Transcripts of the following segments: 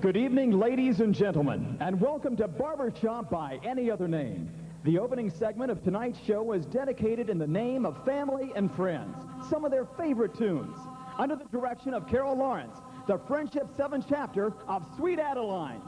Good evening, ladies and gentlemen, and welcome to Barbershop by Any Other Name. The opening segment of tonight's show is dedicated in the name of family and friends, some of their favorite tunes. Under the direction of Carol Lawrence, the Friendship 7 chapter of Sweet Adelines.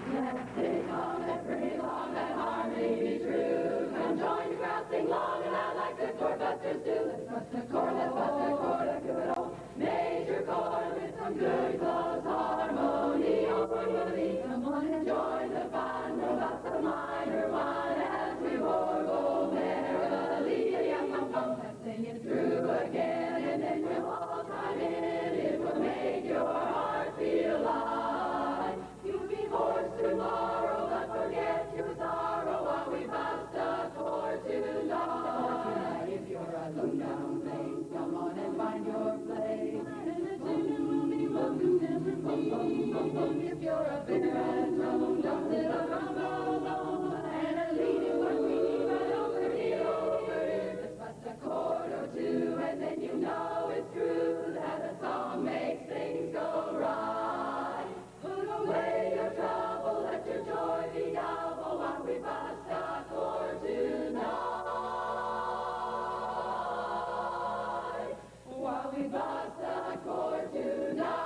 Let's sing on, let's bring along, let harmony be true. Come join the crowd, sing long and loud like the chord busters do. Let's bust a chord, let's bust a chord, a good old major chord with some good close harmony. Harmony, come on and join the fun, roll out the minor one as we warble merrily. Let's sing it through again and then we'll all chime in. It will make your heart feel light. You'll be hoarse tomorrow, but forget your sorrow while we bust a chord tonight. If you're a low-down bass, come on and find your place. And the tune will be what you never be. If you're a baritone, don't sit around alone. And a leading one we need right over here, over here. Just bust a chord or two, and then you know it's true that a song makes things go right. Put away your trouble, let your joy be double while we bust a chord tonight. While we bust a chord tonight.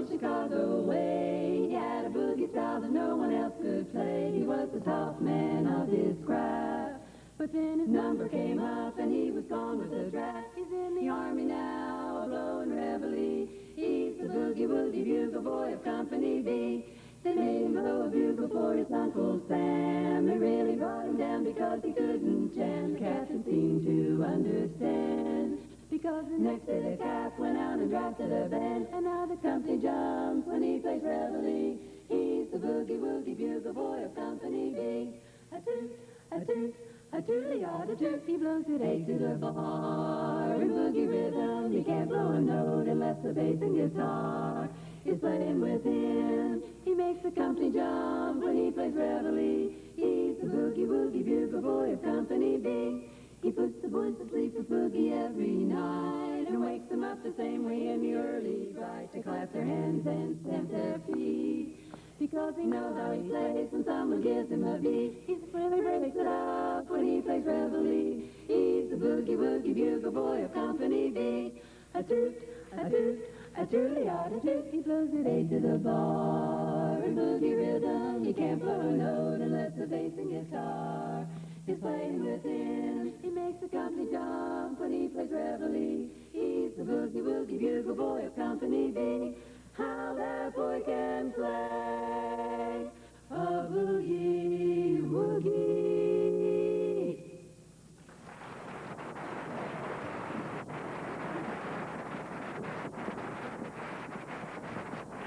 Chicago way. He had a boogie style that no one else could play. He was the top man of his craft. But then his number came up and he was gone with the draft. He's in the army now, a blowing reveille. He's the boogie-woogie bugle boy of Company B. They made him blow a bugle for his Uncle Sam. It really brought him down because he couldn't chant. The captain seemed to understand. Because the next day the cat went out and drafted a band, and now the company jumps when he plays reveille. He's the boogie-woogie bugle boy of Company B. A toot, a toot, a tootly-odd-a-toot. He blows it 8 to the bar. In boogie rhythm, you can't blow a note unless the bass and guitar is playing with him. He makes the company jump when he plays reveille. He's the boogie-woogie bugle boy of Company B. He puts the boys to sleep with boogie every night and wakes them up the same way in the early light to clap their hands and stamp their feet. Because he knows how he plays when someone gives him a beat. He really breaks it up when he plays reveille. He's the boogie-woogie bugle boy of Company B. A toot, a toot, a tootly-odd-a-toot. He blows it 8 to the bar. In boogie rhythm, you can't blow a note unless the bass and guitar is playing with him. He makes the company jump when he plays reveille. He's the boogie-woogie bugle boy of Company B. How that boy can play a boogie-woogie.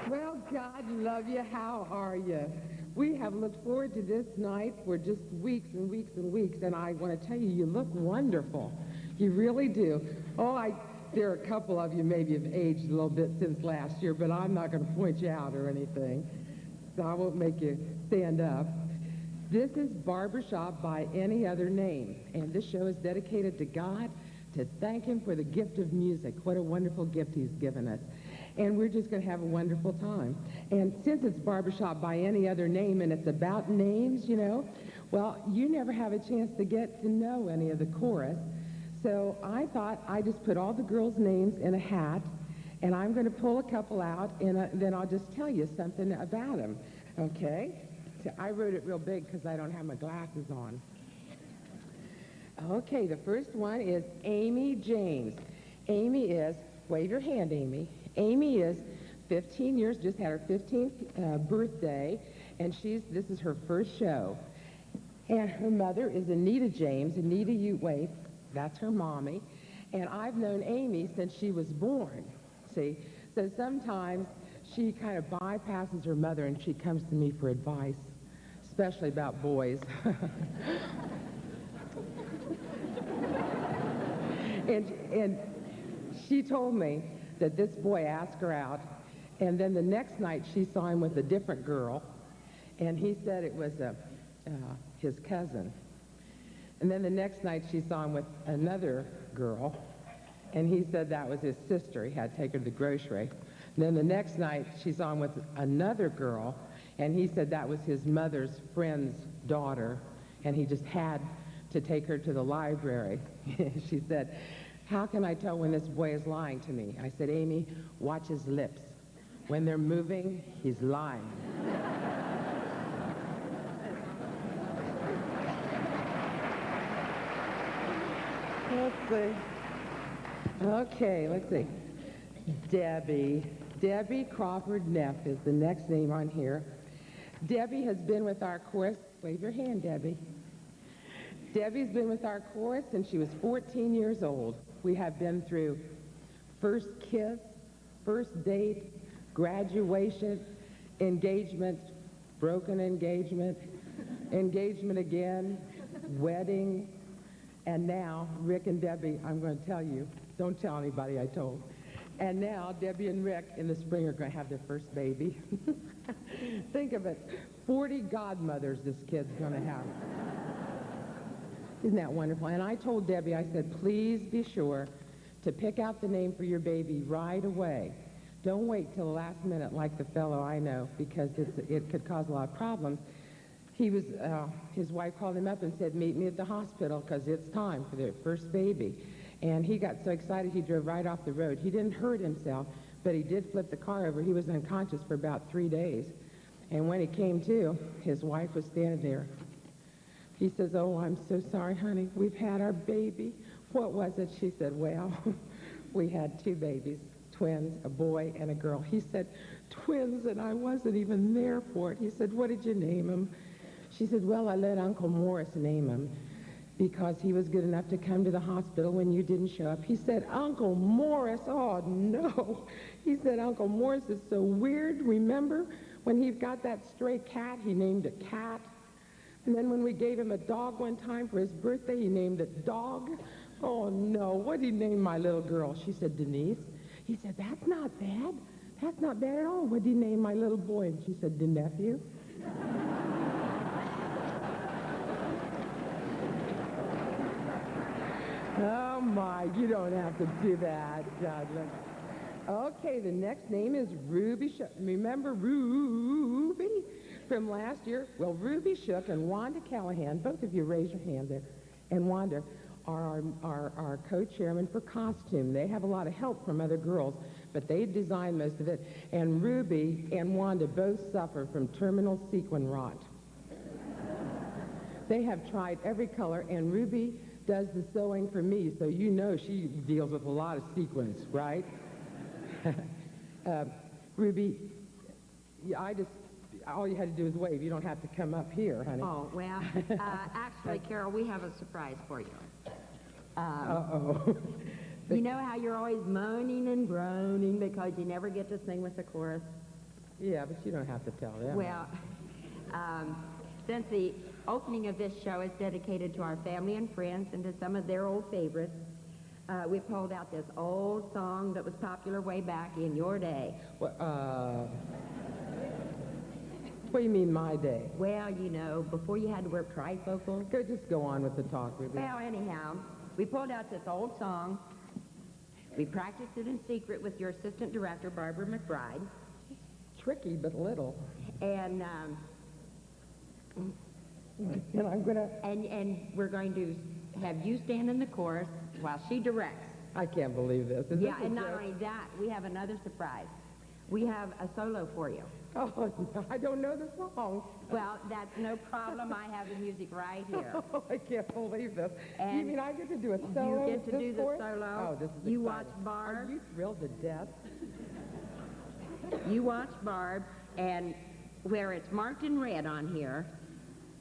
Well, God love you. How are you? We have looked forward to this night for just weeks and weeks and weeks, and I want to tell you, you look wonderful. You really do. There are a couple of you maybe have aged a little bit since last year, but I'm not going to point you out or anything, so I won't make you stand up. This is Barbershop by Any Other Name, and this show is dedicated to God, to thank Him for the gift of music. What a wonderful gift He's given us. And we're just going to have a wonderful time. And since it's Barbershop by Any Other Name, and it's about names, you know, well, you never have a chance to get to know any of the chorus. So I thought I'd just put all the girls' names in a hat, and I'm going to pull a couple out, and then I'll just tell you something about them, okay? So I wrote it real big because I don't have my glasses on. Okay, the first one is Amy James. Amy is, wave your hand, Amy. Amy is 15 years, just had her 15th birthday, and this is her first show. And her mother is Anita James. Anita, you wave. That's her mommy. And I've known Amy since she was born, see? So sometimes she kind of bypasses her mother and she comes to me for advice, especially about boys. and she told me that this boy asked her out, and then the next night she saw him with a different girl, and he said it was his cousin. And then the next night she saw him with another girl, and he said that was his sister. He had to take her to the grocery. And then the next night she saw him with another girl, and he said that was his mother's friend's daughter, and he just had to take her to the library. She said, "How can I tell when this boy is lying to me?" I said, "Amy, watch his lips. When they're moving, he's lying." Let's see. Okay, let's see. Debbie Crawford Neff is the next name on here. Debbie has been with our chorus. Wave your hand, Debbie. Debbie's been with our chorus since she was 14 years old. We have been through first kiss, first date, graduation, engagement, broken engagement, engagement again, wedding, and now Rick and Debbie, I'm going to tell you, don't tell anybody I told. And now Debbie and Rick in the spring are going to have their first baby. Think of it, 40 godmothers this kid's going to have. Isn't that wonderful? And I told Debbie, I said, please be sure to pick out the name for your baby right away. Don't wait till the last minute like the fellow I know, because it could cause a lot of problems. His wife called him up and said, meet me at the hospital because it's time for their first baby. And he got so excited he drove right off the road. He didn't hurt himself, but he did flip the car over. He was unconscious for about 3 days. And when he came to, his wife was standing there. He says, "Oh, I'm so sorry, honey. We've had our baby." "What was it?" She said, "Well, we had 2 babies, twins, a boy and a girl." He said, "Twins, and I wasn't even there for it." He said, "What did you name them?" She said, "Well, I let Uncle Morris name them." because he was good enough to come to the hospital when you didn't show up. He said, Uncle Morris, oh no. He said, Uncle Morris is so weird. Remember when he got that stray cat, he named it Cat? And then when we gave him a dog one time for his birthday, he named it Dog. Oh no, what did he name my little girl? She said, Denise. He said, that's not bad. That's not bad at all. What did he name my little boy? And she said, the nephew. Oh my, you don't have to do that, Dudley. Okay, the next name is Ruby Shook. Remember Ruby from last year? Well, Ruby Shook and Wanda Callahan, both of you raise your hand there, and Wanda are our co-chairman for costume. They have a lot of help from other girls, but they design most of it. And Ruby and Wanda both suffer from terminal sequin rot. They have tried every color, and Ruby does the sewing for me, so you know she deals with a lot of sequins, right? Ruby, all you had to do is wave. You don't have to come up here, honey. Oh, well, actually, Carol, we have a surprise for you. Uh-oh. You know how you're always moaning and groaning because you never get to sing with the chorus? Yeah, but you don't have to tell them. Well, since the opening of this show is dedicated to our family and friends and to some of their old favorites, we pulled out this old song that was popular way back in your day. What do you mean, my day? Well, you know, before you had to wear trifocals. Just go on with the talk, Ruby. Well, anyhow, we pulled out this old song. We practiced it in secret with your assistant director, Barbara McBride. Tricky, but little. And And I'm gonna... and we're going to have you stand in the chorus while she directs. I can't believe this. Is Yeah, this a and not joke? only that, we have another surprise. We have a solo for you. Oh, no, I don't know the song. Well, that's no problem. I have the music right here. Oh, I can't believe this. You And mean I get to do a solo? You get to this do the chorus? solo. Oh, this is You exciting. watch Barb. Are you thrilled to death? You watch Barb, and where it's marked in red on here,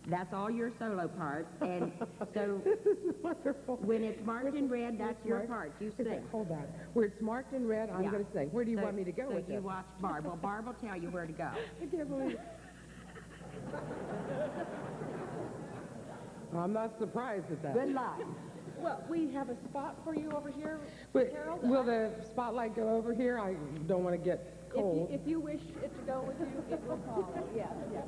that's all your solo part. And so This is wonderful. when it's marked in red, that's your part. You Okay, sing. hold on. Where it's marked in red, I'm Yeah. going to sing. Where do you So- want me to go so with you this? watch Barb. Well, Barb will tell you where to go. I can't believe it. I'm not surprised at that. Good luck. Well, we have a spot for you over here, But Carol. will the spotlight go over here? I don't want to get cold. If you wish it to go with you, it will follow. Yes, yes.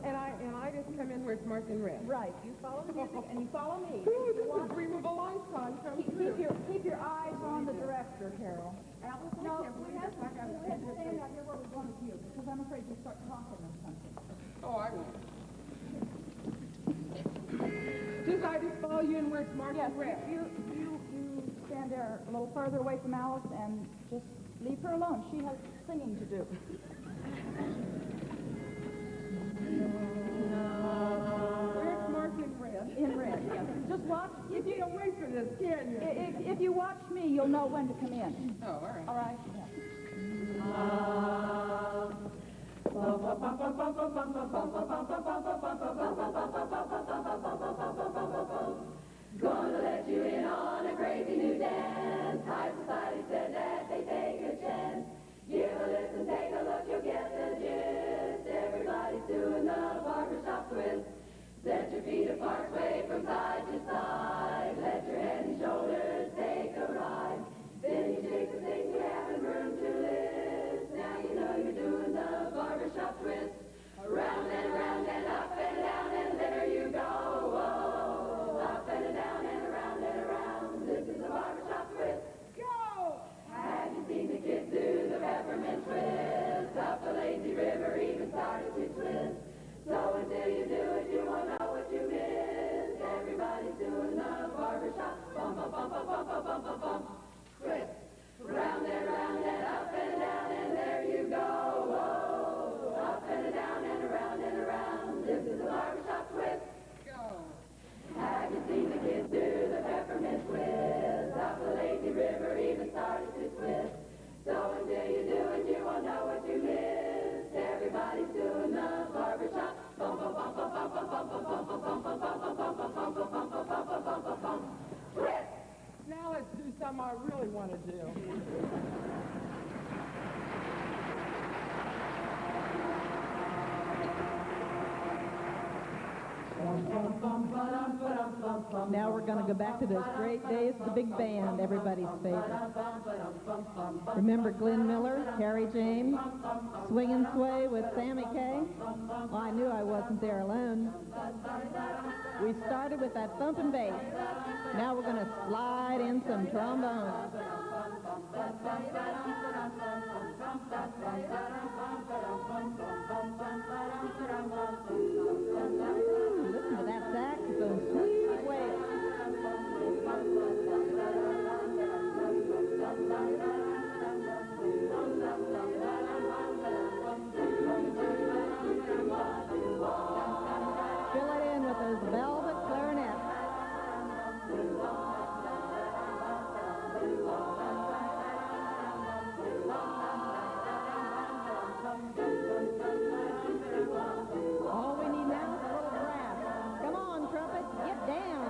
And I just come in where it's marked in red. Right. You follow the music and you follow me. Ooh, this is a dream of a lifetime come true. Keep your eyes on the director, Carol. No, we have to stand out here where we want you, because I'm afraid you'll start talking or something. Oh, I won't. I just follow you in where it's marked Yes, in red. you stand there a little further away from Alice and just leave her alone. She has singing to do. Where it's marked in red. In red, yes. Just watch. You can't wait for this, can you? If you watch me, you'll know when to come in. Oh, all right. All right? Gonna let you in on a crazy new dance. High society said that they take a chance. Give a listen, take a look, you'll get the gist. Everybody's doing the barbershop twist. Set your feet apart, sway from side to side. Let your head and shoulders take a ride. Then you shake the things we haven't room to list. Now you know you're doing the barbershop twist. Around and up and down, and there you go. Oh, up and down and around. This is the barbershop twist. Go! Have you seen the kids do the peppermint twist? Up the lazy river, even started to twist. So until you do it, you won't know what you missed. Everybody's doing the barbershop bump, bump, bump, bump, bump, bump, bump, bump, bump. Twist. Round and up and down, and there you go. Oh, up and down and around. This is the barbershop twist. Go. Have you seen the kids do the peppermint twist? Up the lazy river, even started to twist. So until you do it, you won't know what you missed. Everybody's doing the barbershop bump, bump, bump, bump, bump, bump, bump, bump, bump, bump, bump, bump, bump, bump, bump, bump, bump, bump, bump, want to do. Now we're going to go back to those great days of the big band, everybody's favorite. Remember Glenn Miller, Harry James, Swing and Sway with Sammy Kaye? Well, I knew I wasn't there alone. We started with that thumping bass. Now we're going to slide in some trombones. Listen to that saxophone, sweet wail. Fill it in with those velvet clarinets. All we need now is a little brass. Come on, trumpet, get down.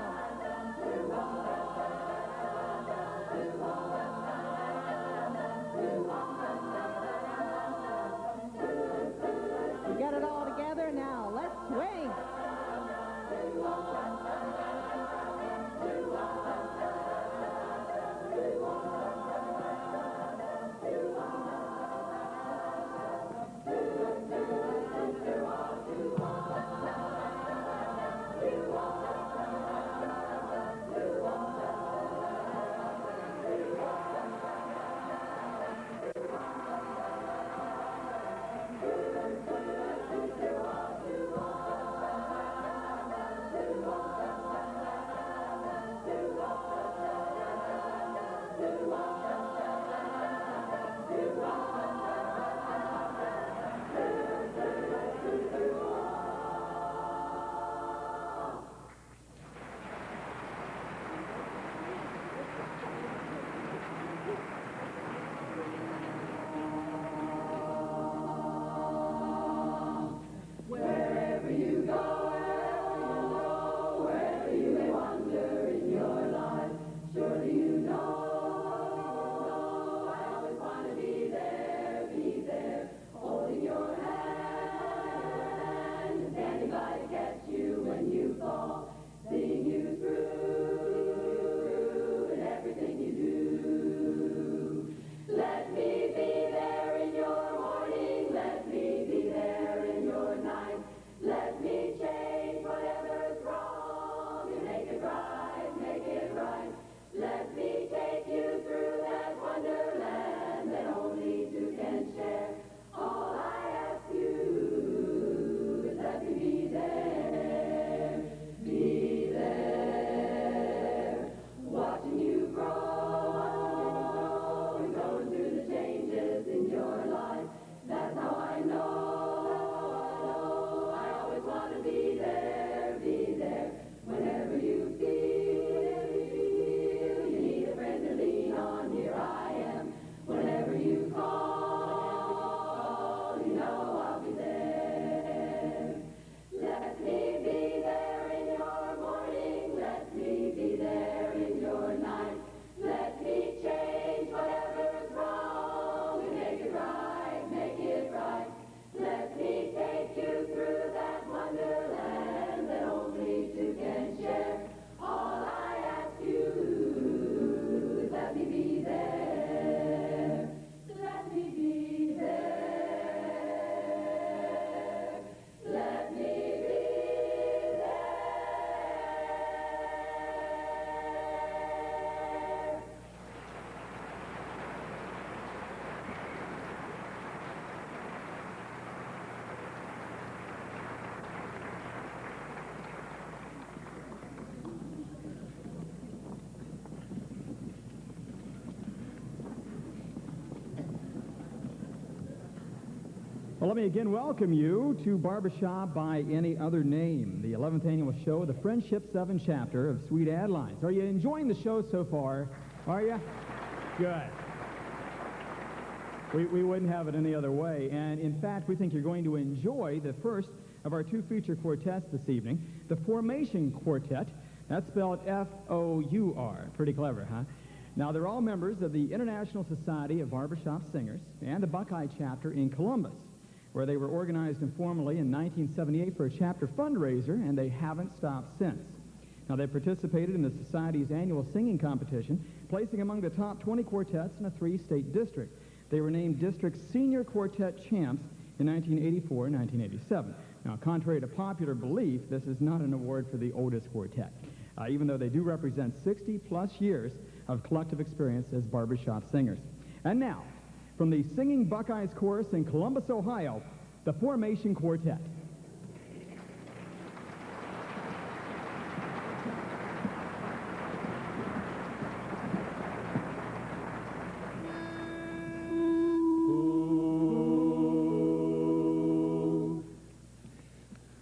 We got it all together now. Let's swing. Well, let me again welcome you to Barbershop by Any Other Name, the 11th annual show of the Friendship 7 chapter of Sweet Adelines. Are you enjoying the show so far? Are you? Good. We wouldn't have it any other way. And in fact, we think you're going to enjoy the first of our two feature quartets this evening, the Formation Quartet. That's spelled F-O-U-R. Pretty clever, huh? Now, they're all members of the International Society of Barbershop Singers and the Buckeye chapter in Columbus, where they were organized informally in 1978 for a chapter fundraiser, and they haven't stopped since. Now, they participated in the Society's annual singing competition, placing among the top 20 quartets in a 3-state district. They were named District Senior Quartet Champs in 1984 and 1987. Now, contrary to popular belief, this is not an award for the oldest quartet, even though they do represent 60-plus years of collective experience as barbershop singers. And now, from the Singing Buckeyes Chorus in Columbus, Ohio, the Formation Quartet.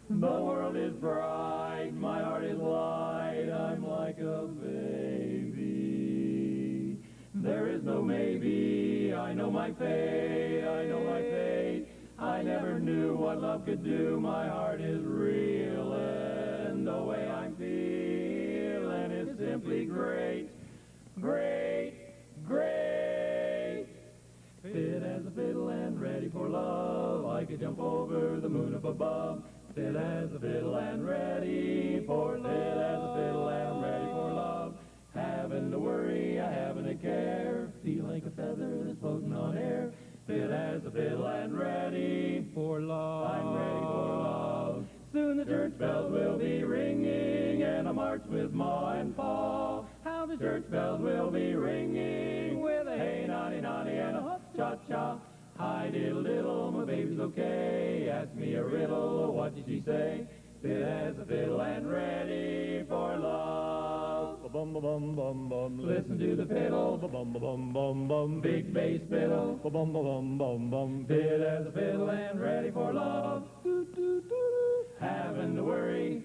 The world is bright, my heart is light, I'm like a baby. There is no maybe, I know my fate, I know my fate. I never knew what love could do, my heart is real, and the way I'm feeling is simply great, great, great. Fit as a fiddle and ready for love, I could jump over the moon up above. Fit as a fiddle and ready for love. Fit as a fiddle and ready for love. Having to worry, I haven't a care. Feel like a feather that's floating on air. Fit as a fiddle and ready for love. I'm ready for love. Soon the church bells will be ringing, and I'll march with Ma and Pa. How the church bells will be ringing with a hey noddy noddy and a hop cha cha. Hi diddle diddle, my baby's okay. Ask me a riddle, what did she say? Fit as a fiddle and ready for love. Bum bum bum bum. Listen to the fiddle. Bum bum bum bum. Big bass fiddle. Bum bum bum bum. Fit as a fiddle and ready for love. Having to worry.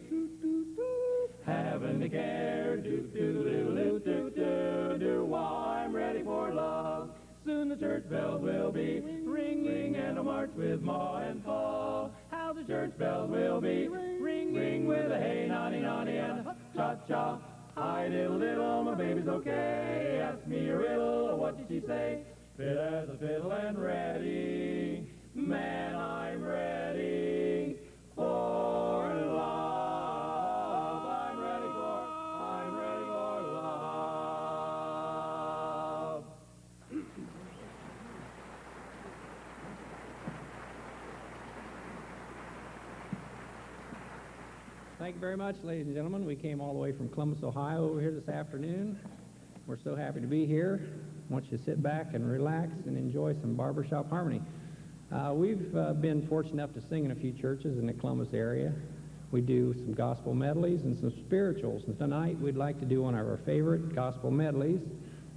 Having to care. Do do do do do do do. While I'm ready for love. Soon the church bells will be ringing, and I'll march with Ma and Pa. How the church bells will be ringing with a hey noddy noddy and a cha cha. Hi diddle diddle, my baby's okay. Ask me a riddle, what did she say? Fit as a fiddle and ready, man, I'm ready for love. I'm ready for love. Thank you very much, ladies and gentlemen. We came all the way from Columbus, Ohio over here this afternoon. We're so happy to be here. I want you to sit back and relax and enjoy some barbershop harmony. We've been fortunate enough to sing in a few churches in the Columbus area. We do some gospel medleys and some spirituals. And tonight we'd like to do one of our favorite gospel medleys,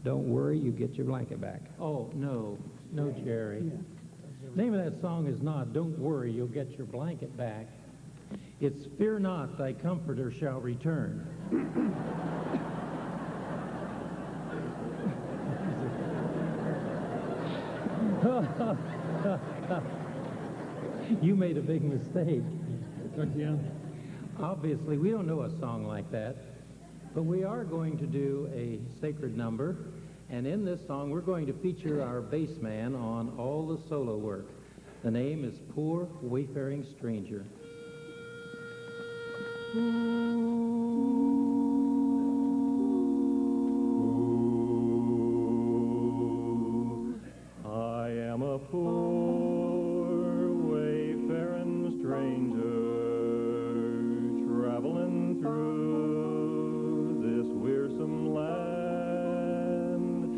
Don't Worry, You Get Your Blanket Back. Oh, no, Jerry. The name of that song is not Don't Worry, You'll Get Your Blanket Back. It's Fear Not, Thy Comforter Shall Return. You made a big mistake. Obviously, we don't know a song like that, but we are going to do a sacred number, and in this song, we're going to feature our bass man on all the solo work. The name is Poor Wayfaring Stranger. I am a poor wayfaring stranger, traveling through this wearisome land.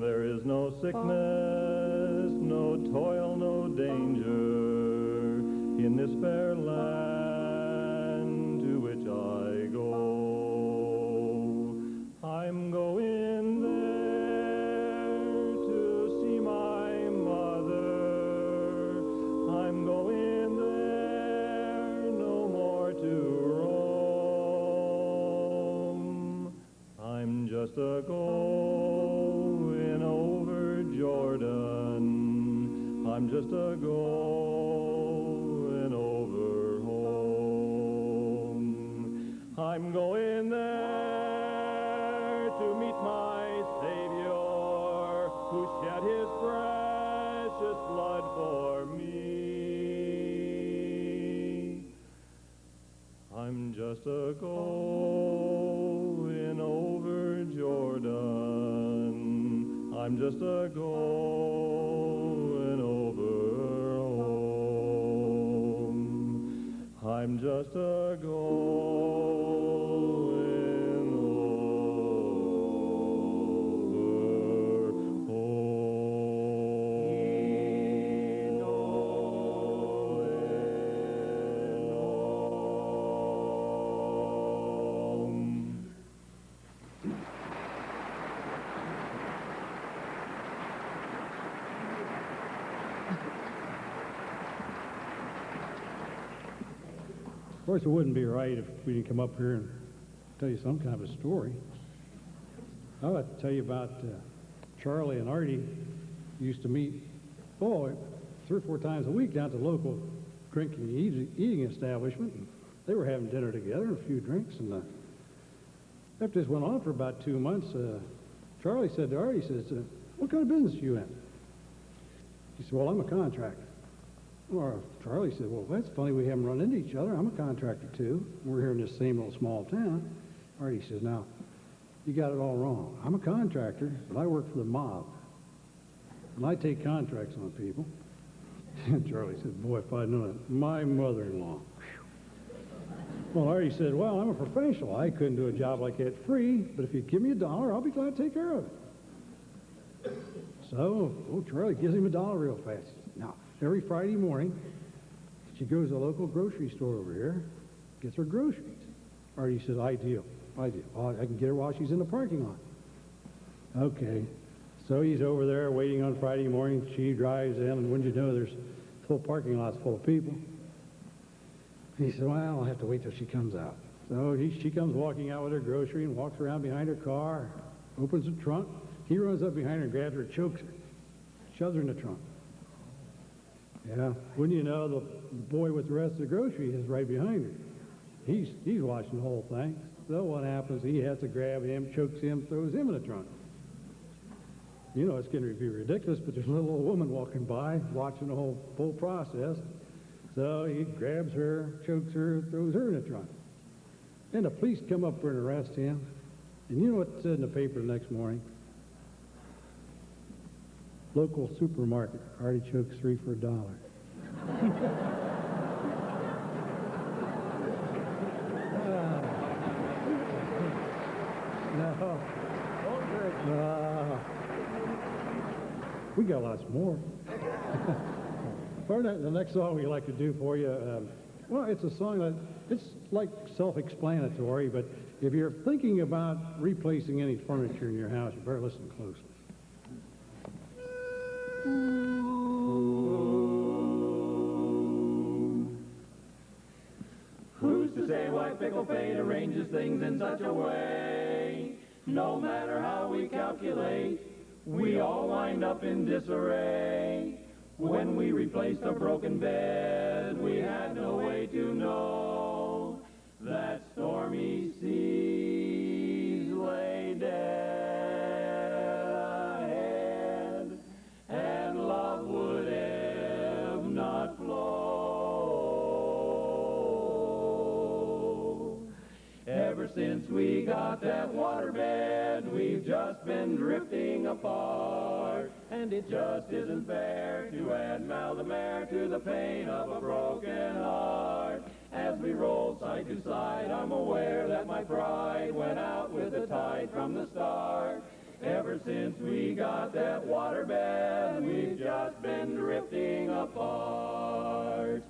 There is no sickness, no toil, no danger in this fair land to which I go. I'm going there to see my mother. I'm going there no more to roam. I'm just a going over Jordan. I'm just a going over home. I'm going there to meet my Savior. shed his precious blood for me. I'm just a going over Jordan. I'm just a going over home. I'm just a going over home. Of course, it wouldn't be right if we didn't come up here and tell you some kind of a story. I'd like to tell you about Charlie and Artie used to meet, 3 or 4 times a week down at the local drinking and eating establishment. And they were having dinner together and a few drinks. And after this went on for about 2 months, Charlie said to Artie, what kind of business are you in? He said, well, I'm a contractor. Well, Charlie said, well, that's funny, we haven't run into each other. I'm a contractor, too. We're here in this same little small town. Artie says, now, you got it all wrong. I'm a contractor, but I work for the mob. And I take contracts on people. And Charlie said, boy, if I'd known it, my mother-in-law. Well, Artie said, well, I'm a professional. I couldn't do a job like that free, but if you give me $1, I'll be glad to take care of it. So, Charlie gives him $1 real fast. Now, every Friday morning, she goes to the local grocery store over here, gets her groceries. Artie says, ideal. Oh, I can get her while she's in the parking lot. Okay. So he's over there waiting on Friday morning. She drives in, and wouldn't you know, there's full parking lots full of people. He said, well, I'll have to wait till she comes out. So she comes walking out with her grocery and walks around behind her car, opens the trunk. He runs up behind her, grabs her, chokes her, shoves her in the trunk. Yeah, wouldn't you know, the boy with the rest of the groceries is right behind her. He's watching the whole thing. So what happens, he has to grab him, chokes him, throws him in the trunk. You know, it's going to be ridiculous, but there's a little old woman walking by, watching the whole process. So he grabs her, chokes her, throws her in the trunk. And the police come up and arrest him. And you know what said in the paper the next morning? Local supermarket, artichokes 3 for $1. No. We got lots more. The next song we like to do for you, well, it's a song that, it's like self-explanatory, but if you're thinking about replacing any furniture in your house, you better listen closely. Who's to say why fickle fate arranges things in such a way? No matter how we calculate, we all wind up in disarray. When we replaced a broken bed, we had no way to know that stormy seas lay dead ahead, and love would ebb not flow. Ever since we got that waterbed, we've just been drifting apart, and it just isn't fair to add Maldemare to the pain of a broken heart. As we roll side to side, I'm aware that my pride went out with the tide from the start. Ever since we got that waterbed, we've just been drifting apart.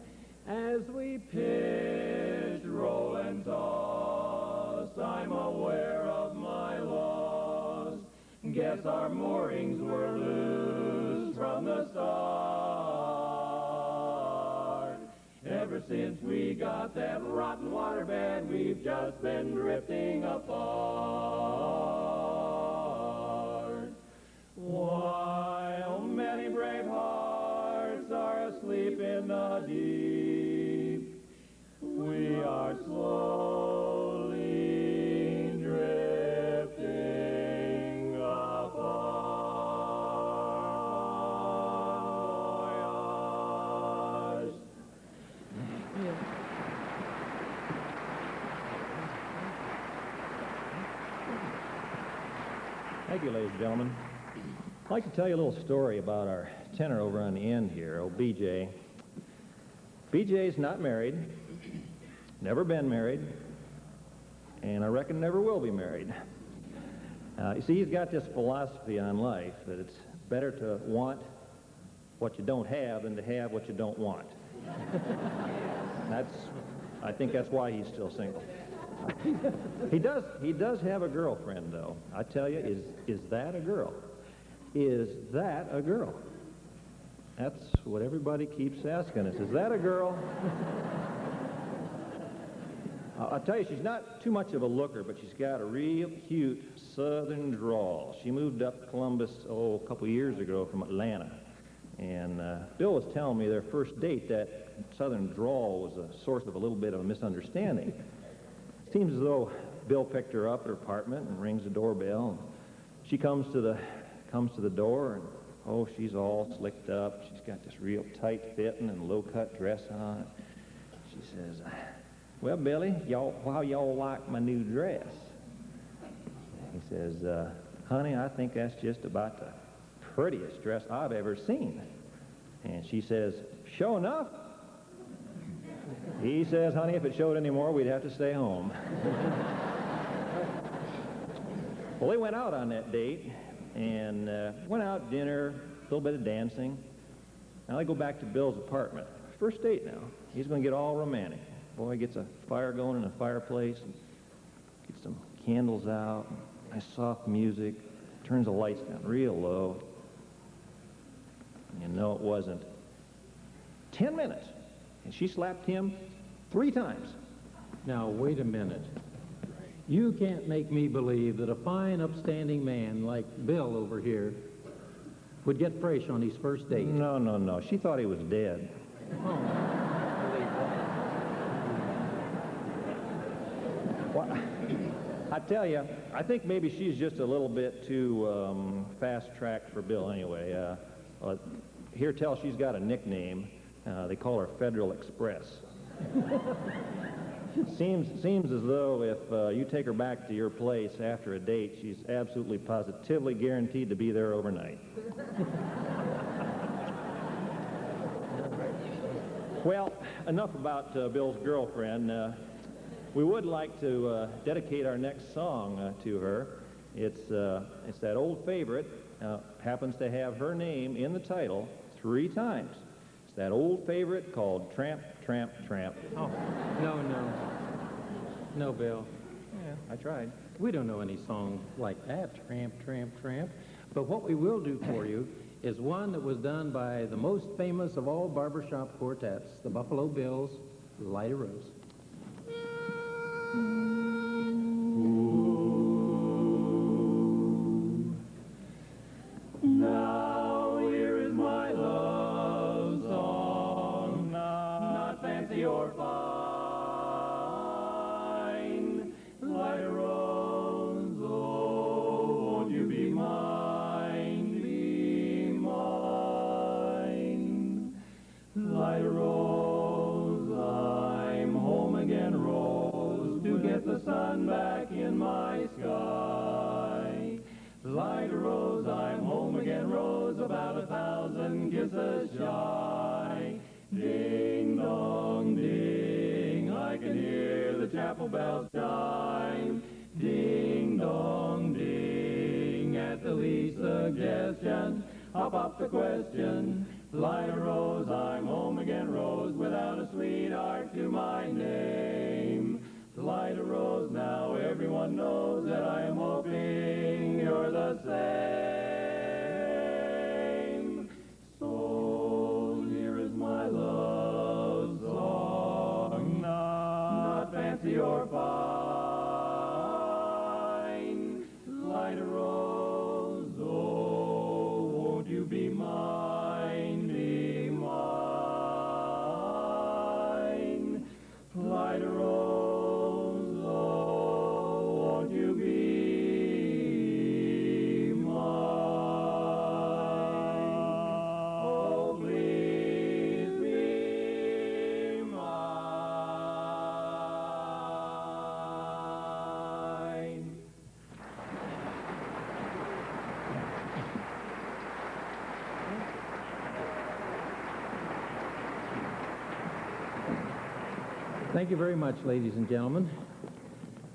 As we pitch, roll, and toss, I'm aware of my loss. Guess our moorings were loose from the start. Ever since we got that rotten waterbed, we've just been drifting apart. While many brave hearts are asleep in the deep, we are slowly drifting apart. Thank you, ladies and gentlemen. I'd like to tell you a little story about our tenor over on the end here, old BJ. BJ's not married, never been married, and I reckon never will be married. You see, he's got this philosophy on life that it's better to want what you don't have than to have what you don't want. I think that's why he's still single. He does have a girlfriend, though. I tell you, is that a girl? Is that a girl? That's what everybody keeps asking us. Is that a girl? I'll tell you, she's not too much of a looker, but she's got a real cute southern drawl. She moved up to Columbus, a couple years ago from Atlanta. And Bill was telling me their first date, that southern drawl was a source of a little bit of a misunderstanding. It seems as though Bill picked her up at her apartment and rings the doorbell. And she comes to the door, and she's all slicked up. She's got this real tight-fitting and low-cut dress on. She says, "Well, Billy, how y'all like my new dress?" He says, "Honey, I think that's just about the prettiest dress I've ever seen." And she says, "Sure enough." He says, "Honey, if it showed any more, we'd have to stay home." Well, they went out on that date, and went out, dinner, a little bit of dancing. Now they go back to Bill's apartment. First date now. He's going to get all romantic. Boy, gets a fire going in a fireplace, and gets some candles out, nice soft music, turns the lights down real low. And no, it wasn't 10 minutes, and she slapped him 3 times. Now, wait a minute. You can't make me believe that a fine, upstanding man like Bill over here would get fresh on his first date. No. She thought he was dead. Well, I tell you, I think maybe she's just a little bit too fast-tracked for Bill anyway. Here tells she's got a nickname. They call her Federal Express. Seems as though if you take her back to your place after a date, she's absolutely positively guaranteed to be there overnight. Well, enough about Bill's girlfriend. We would like to dedicate our next song to her. It's that old favorite. Happens to have her name in the title 3 times. It's that old favorite called Tramp, Tramp, Tramp. Oh, no, Bill. Yeah, I tried. We don't know any song like that, Tramp, Tramp, Tramp. But what we will do for you is one that was done by the most famous of all barbershop quartets, the Buffalo Bills, Light a Rose. Now here is my love song, not fancy or fine. Light a rose, oh, won't you be mine, be mine. Light a rose, I'm home again, rose, to get the sun back in my sky. Light a rose, I'm home again, rose, about 1,000 kisses shy. Ding dong ding, I can hear the chapel bells chime. Ding dong ding, at the least suggestion, hop up the question. Light a rose, I'm home again, rose, without a sweetheart to my name. Light a rose, now everyone knows that I am hoping you're the same. So here is my love song, not fancy or fine. Light a rose, oh, won't you be mine, be mine. Light a rose. Thank you very much, ladies and gentlemen.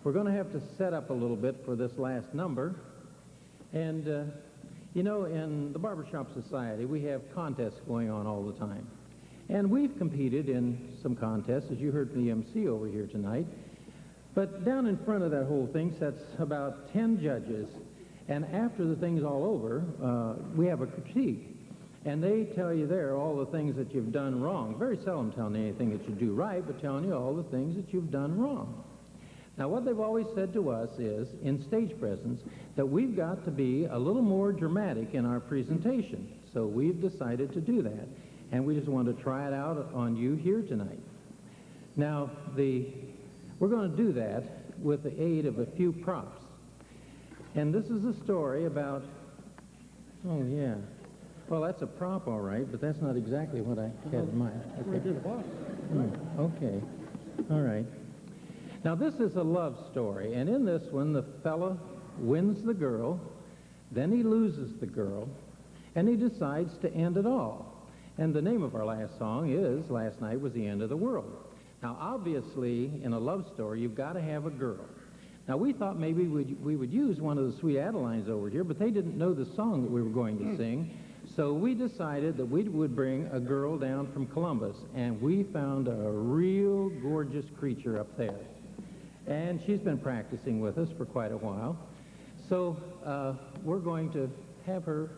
We're going to have to set up a little bit for this last number. And, you know, in the Barbershop Society, we have contests going on all the time. And we've competed in some contests, as you heard from the MC over here tonight. But down in front of that whole thing sits about 10 judges. And after the thing's all over, we have a critique. And they tell you there all the things that you've done wrong. Very seldom telling you anything that you do right, but telling you all the things that you've done wrong. Now, what they've always said to us is, in stage presence, that we've got to be a little more dramatic in our presentation. So we've decided to do that. And we just want to try it out on you here tonight. Now, we're going to do that with the aid of a few props. And this is a story about, oh, yeah. Well, that's a prop, all right, but that's not exactly what I had in mind. Okay. Okay. All right. Now, this is a love story, and in this one, the fella wins the girl, then he loses the girl, and he decides to end it all. And the name of our last song is Last Night Was the End of the World. Now, obviously, in a love story, you've got to have a girl. Now, we thought maybe we would use one of the sweet Adelines over here, but they didn't know the song that we were going to sing. So we decided that we would bring a girl down from Columbus, and we found a real gorgeous creature up there. And she's been practicing with us for quite a while. So we're going to have her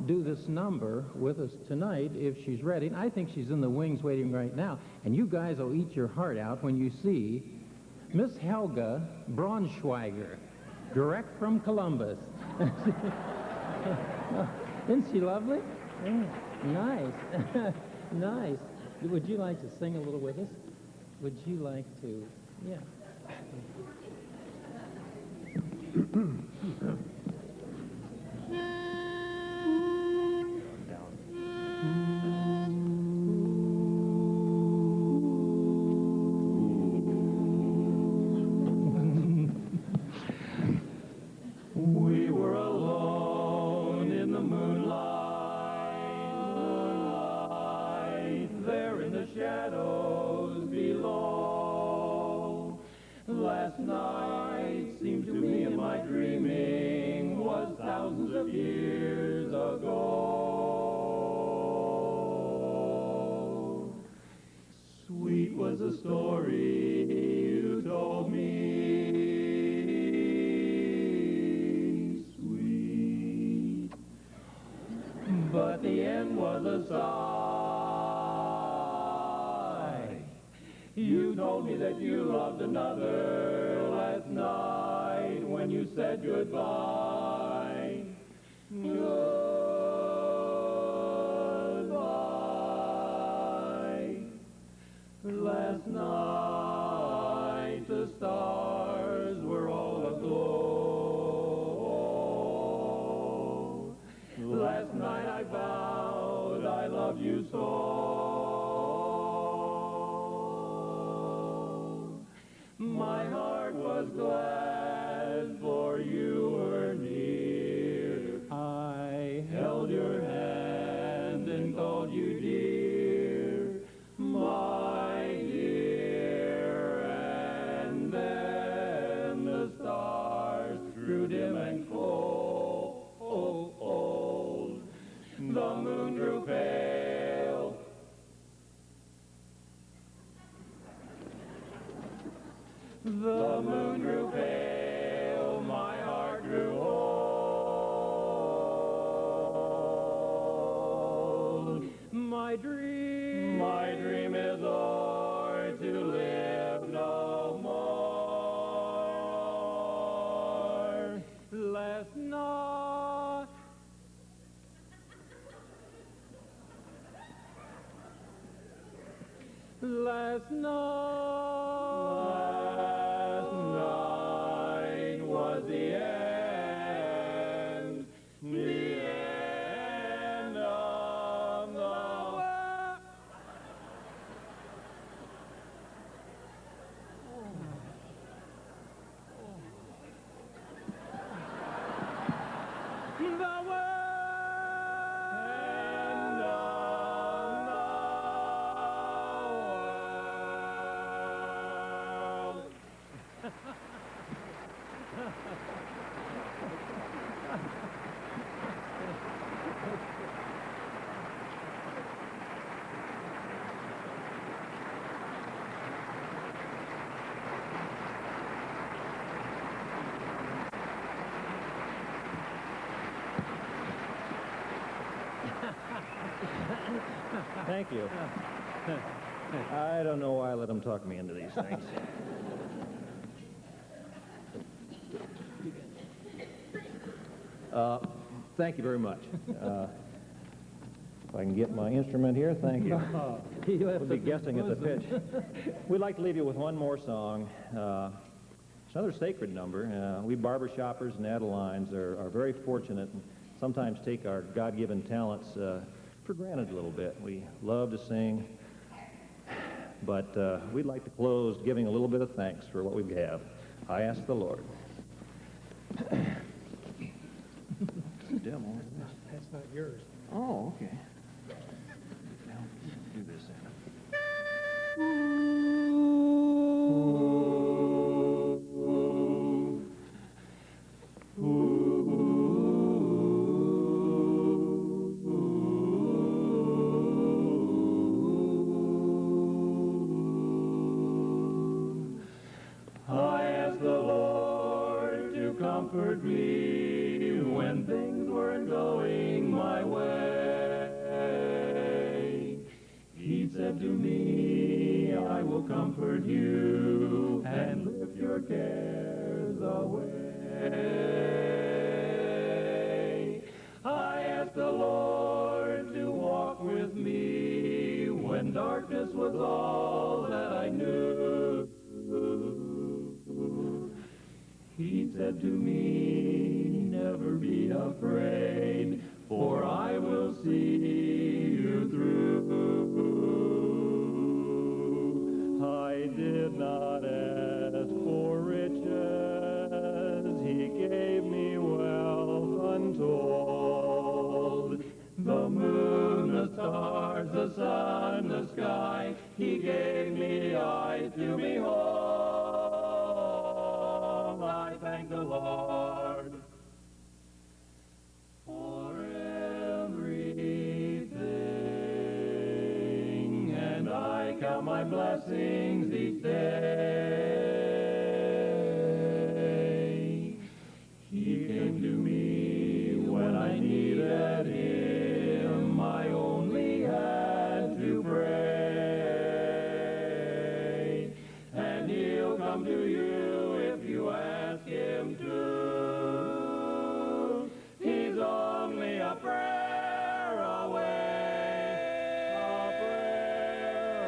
do this number with us tonight if she's ready. And I think she's in the wings waiting right now. And you guys will eat your heart out when you see Miss Helga Braunschweiger, direct from Columbus. Isn't she lovely? Yeah. Nice. Nice. Would you like to sing a little with us? Would you like to? Yeah. We were alone in the moonlight, there in the shadows below. Last night seemed to me in my dreaming was thousands of years ago. Sweet was the story you told me, sweet, but the end was a sigh. You told me that you loved another last night when you said goodbye. Goodbye. Last night the stars were all aglow. Last night I vowed I loved you so. My heart was glad for you were near. I held your hand and called you dear, my dear. And then the stars grew dim and cold. The moon grew pale. The moon grew pale, my heart grew old. My dream is o'er, to live no more. Last night, last night was the end of the world. Thank you. I don't know why I let them talk me into these things. Thank you very much. If I can get my instrument here, thank you. We'll be guessing at the pitch. We'd like to leave you with one more song. It's another sacred number. We barbershoppers and Adelines are very fortunate and sometimes take our God-given talents for granted a little bit. We love to sing, but we'd like to close giving a little bit of thanks for what we have. I ask the Lord. Demo. That's not yours. Oh, okay. Now, do this I ask the Lord to comfort me when things weren't going my way. He said to me, I will comfort you and lift your cares away. I ask the Lord to walk with me when darkness was all that I knew. He said to me, never be afraid, for I will see you through. I did not ask for riches, he gave me wealth untold. The moon, the stars, the sun, the sky, he gave me eyes to behold. I thank the Lord for everything, and I count my blessings each day. He came to me when I needed him. I only had to pray, and he'll come to you if you ask him to. He's only a prayer away, a prayer away.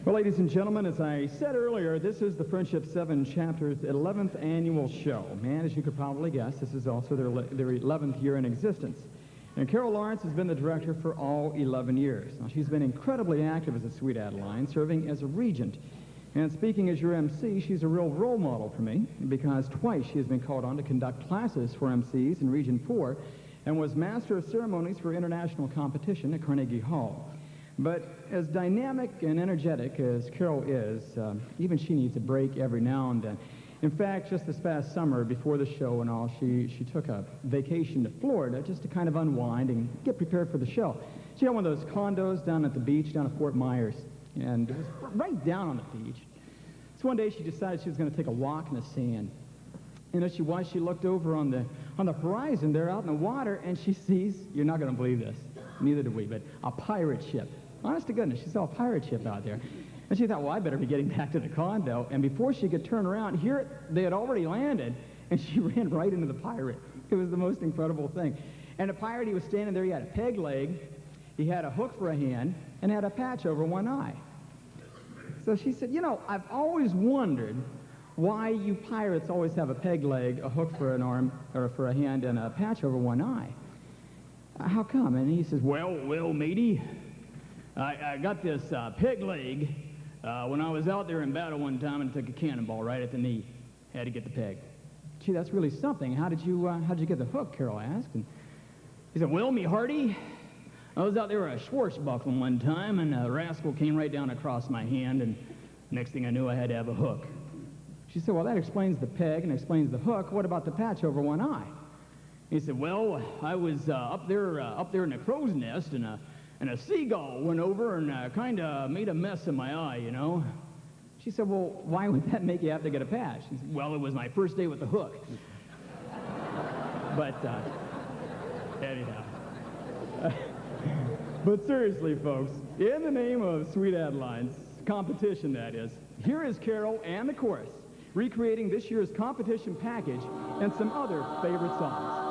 Well, ladies and gentlemen, as I said earlier, this is the Friendship 7 Chapter's 11th annual show. And as you could probably guess, this is also their 11th year in existence. And Carol Lawrence has been the director for all 11 years. Now, she's been incredibly active as a Sweet Adeline, serving as a regent. And speaking as your MC, she's a real role model for me, because twice she has been called on to conduct classes for MCs in Region 4 and was Master of Ceremonies for international competition at Carnegie Hall. But as dynamic and energetic as Carol is, even she needs a break every now and then. In fact, just this past summer, before the show and all, she took a vacation to Florida just to kind of unwind and get prepared for the show. She had one of those condos down at the beach, down at Fort Myers, and it was right down on the beach. So one day she decided she was going to take a walk in the sand. And as she was, she looked over on the horizon there out in the water, and she sees, you're not going to believe this, neither do we, but a pirate ship. Honest to goodness, she saw a pirate ship out there. And she thought, well, I better be getting back to the condo. And before she could turn around, here they had already landed, and she ran right into the pirate. It was the most incredible thing. And the pirate, he was standing there, he had a peg leg, he had a hook for a hand, and had a patch over one eye. So she said, you know, I've always wondered why you pirates always have a peg leg, a hook for an arm, or for a hand, and a patch over one eye. How come? And he says, well, matey, I got this peg leg when I was out there in battle one time and took a cannonball right at the knee. Had to get the peg. Gee, that's really something. How did you get the hook? Carol asked. And he said, well, me hearty, I was out there a Schwarzbuckling one time, and a rascal came right down across my hand, and next thing I knew, I had to have a hook. She said, well, that explains the peg and explains the hook. What about the patch over one eye? He said, well, I was up there in a crow's nest, and a seagull went over and kind of made a mess of my eye, you know. She said, well, why would that make you have to get a patch? He said, well, it was my first day with the hook. But, anyhow. But seriously, folks, in the name of Sweet Adelines, competition that is, here is Carol and the chorus, recreating this year's competition package and some other favorite songs.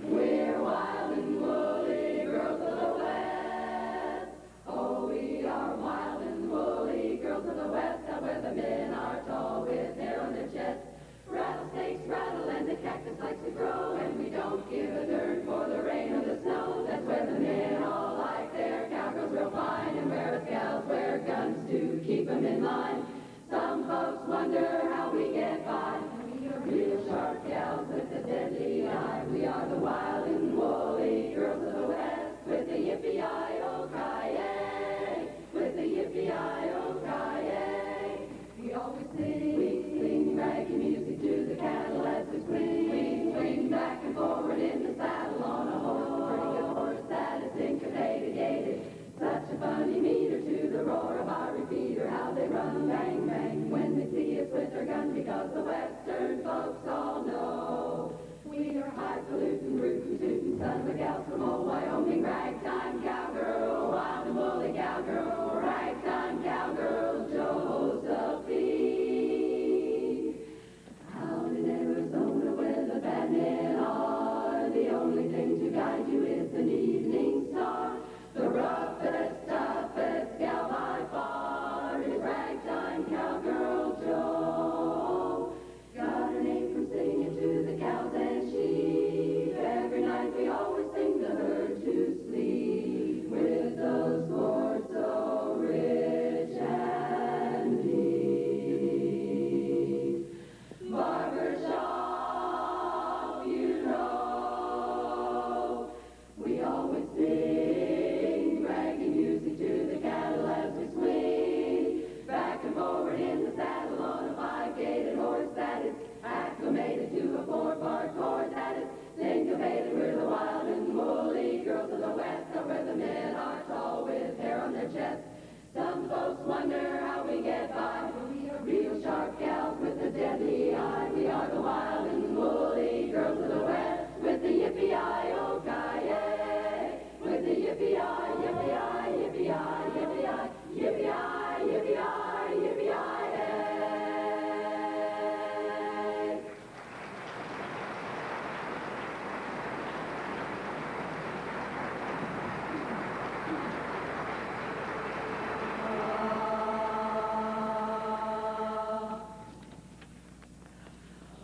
We're wild and woolly girls of the West. Oh, we are wild and woolly girls of the West. Out where the men are tall with hair on their chest. Rattlesnakes rattle and the cactus likes to grow. And we don't give a dirt for the rain or the snow. That's where the men all like their cowgirls real fine. And where us gals wear guns to keep them in line. Some folks wonder how we get by. We are real sharp gals with a deadly eye. We are the wild and woolly girls of the West. With the yippee-yi-oh-ki-yay. With the yippee-yi-oh-ki-yay. We always sing raggy music to the cattle as we swing, swing back and forward in the saddle on a horse, pretty good horse that is syncopated, gated. Such a funny meter to the roar of our repeater, how they run bang bang when they see us with our gun, because the western folks all know we are highfalutin, rootin' tootin' sons of gals from old Wyoming, ragtime cowgirl, wild and woolly cowgirl, ragtime cowgirl Josephine. Out in Arizona where the bad men are, the only thing to guide you is an evening star. The roughest, toughest gal by far is ragtime cowgirl Joe. Got her name from singing to the cows and sheep. Every night we always sing the herd to sleep with those chords so rich and deep. Barbershop, you know, we always sing raggy music to the cattle as we swing back and forward in the saddle on a five-gated horse that is acclimated to a four-part chord that is syncopated. We're the wild and woolly girls of the West, out where the men are tall with hair on their chest. Some folks wonder how we get by. We are real sharp gals with a deadly eye. We are the wild and woolly girls of the West, with the yippee-yi-oh-ki-yay. With the yippee-yi, yippee-yi, yippee-yi, yippee-yi, yippee-yi, yippee-yi, yippee-yi-yay.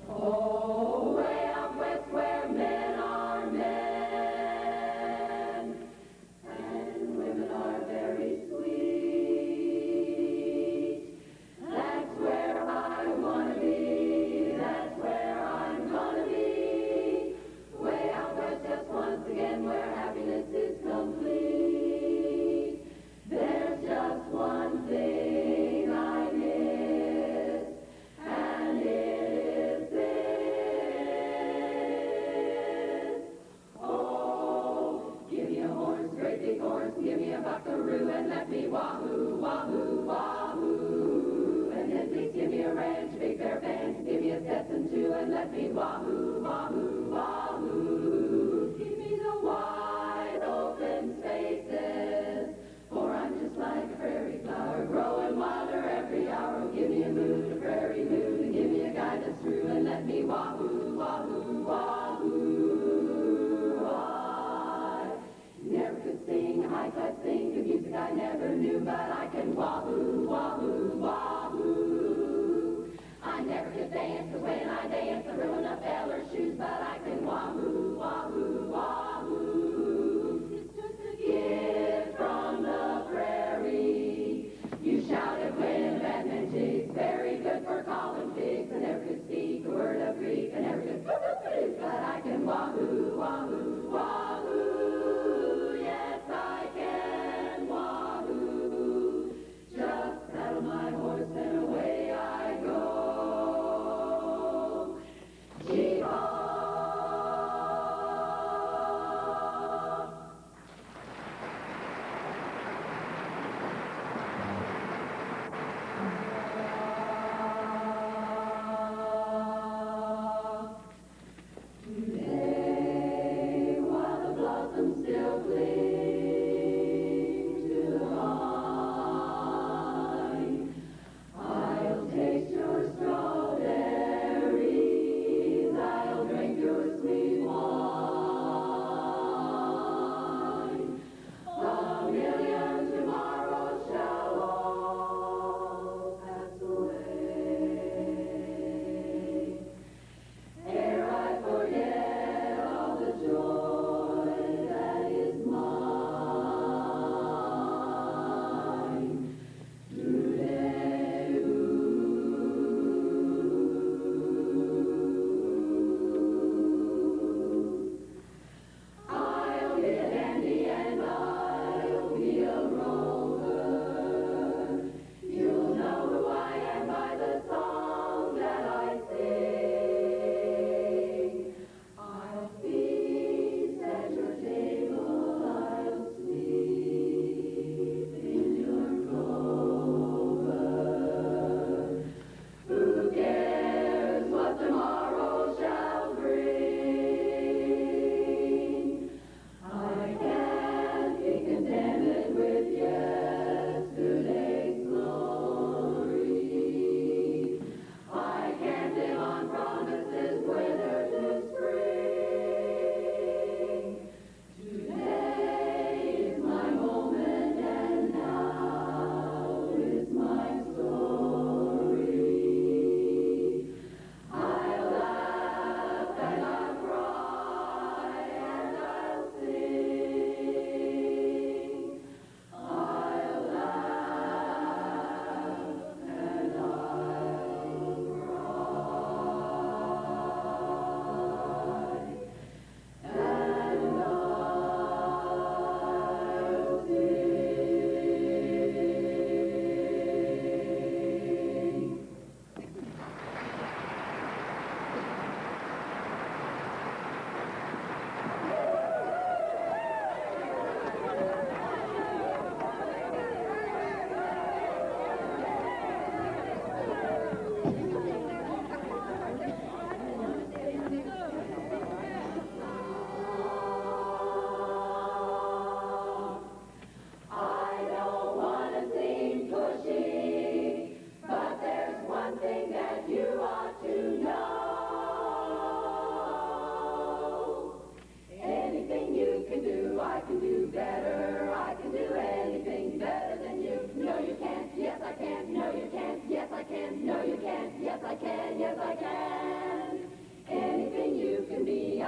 Oh, way out west where men are men, and women are very sweet. That's where I wanna be, that's where I'm gonna be. Way out west just once again where happiness is complete. There's just one thing I miss, and it is this. Oh, give me a horse, great big horse, give me a buckaroo, and let me wahoo, wahoo, wahoo. And then please give me a ranch, big bear pants, give me a Stetson too, and let me wahoo, wahoo, wahoo. Give me the wide open spaces, for I'm just like a prairie flower, growing wilder every hour. Oh, give me a moon, a prairie moon, and give me a guy that's true, and let me wahoo, wahoo, wahoo. I never could sing a high-type thing, the music I never knew, but I can wahoo, wahoo, wahoo. I never could dance, 'cause when I dance, I ruin a feller's shoes, but I can wahoo, wahoo, wahoo. It's just a gift from the prairie. You shouted when a bad man jigs, very good for calling pigs. I never could speak a word of Greek, I never could but I can wahoo,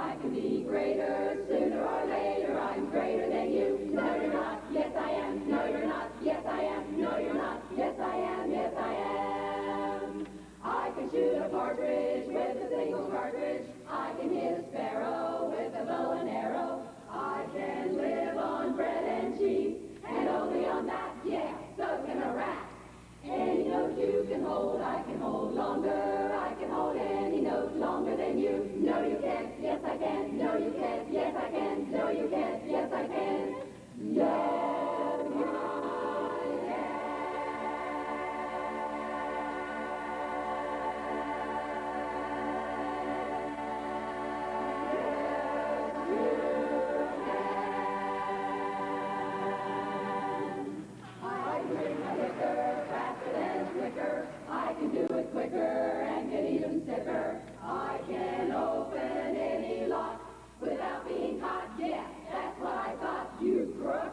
I can be greater sooner or later. I'm greater than you. No, you're not. Yes, I am. No, you're not. Yes, I am. No, you're not. Yes, I am. Yes, I am. I can shoot a partridge with a single cartridge. I can hit a sparrow with a bow and arrow. I can live on bread and cheese, and only on that, yeah, so can a rat. Any note you can hold, I can hold longer. I can hold any note longer than you. No, you can't. Yes, I can. No, you can't. Yes, I can. No, you can't. Yes, I can. Yes, I can. I can do it quicker and get even sicker. I can open any lock without being caught. Yeah, that's what I thought, you crook.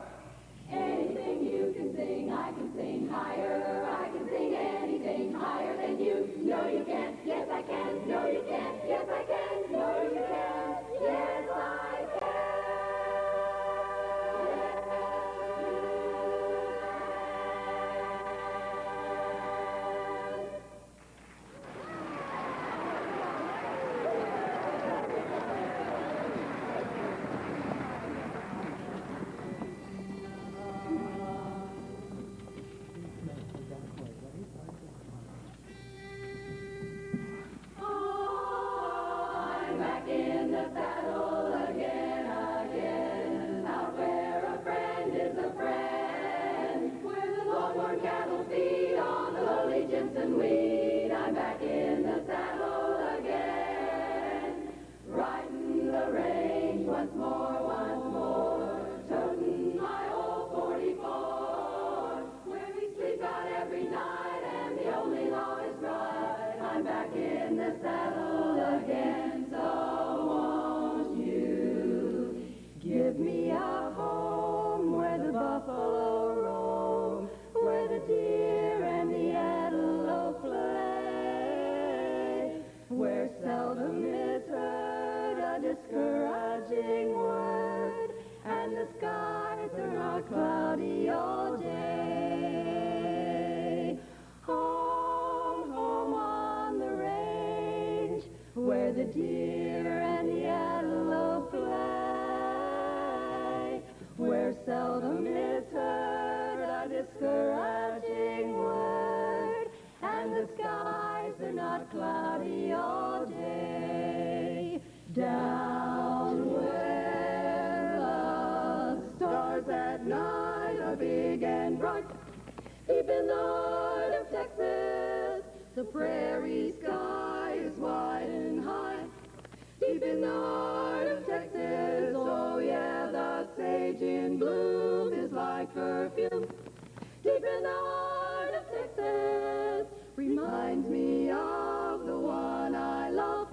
Anything you can sing, I can sing higher. I can sing anything higher than you. No, you can't. Yes, I can. No, you can't. Yes, I can. No, you can't. Yes, I can. I'm back in the saddle again, out where a friend is a friend, where the longhorn cattle feed on the lowly Jimson weed. I'm back in the saddle again, riding the range once more, toting my old 44, where we sleep out every night and the only law is right. I'm back in the saddle again, so won't you give me a home where the buffalo roam, where the deer and the antelope play, where seldom is heard a discouraging word, and the skies are not cloudy all day. Home, home on the range, where the deer and the antelope play, where seldom is heard a discouraging word, and the skies are not cloudy all day. Down where the stars at night are big and bright, deep in the heart of Texas, the prairie sky is wide and high. Deep in the heart of Texas, oh yeah, the sage in bloom is like perfume. Deep in the heart of Texas, reminds me of the one I love.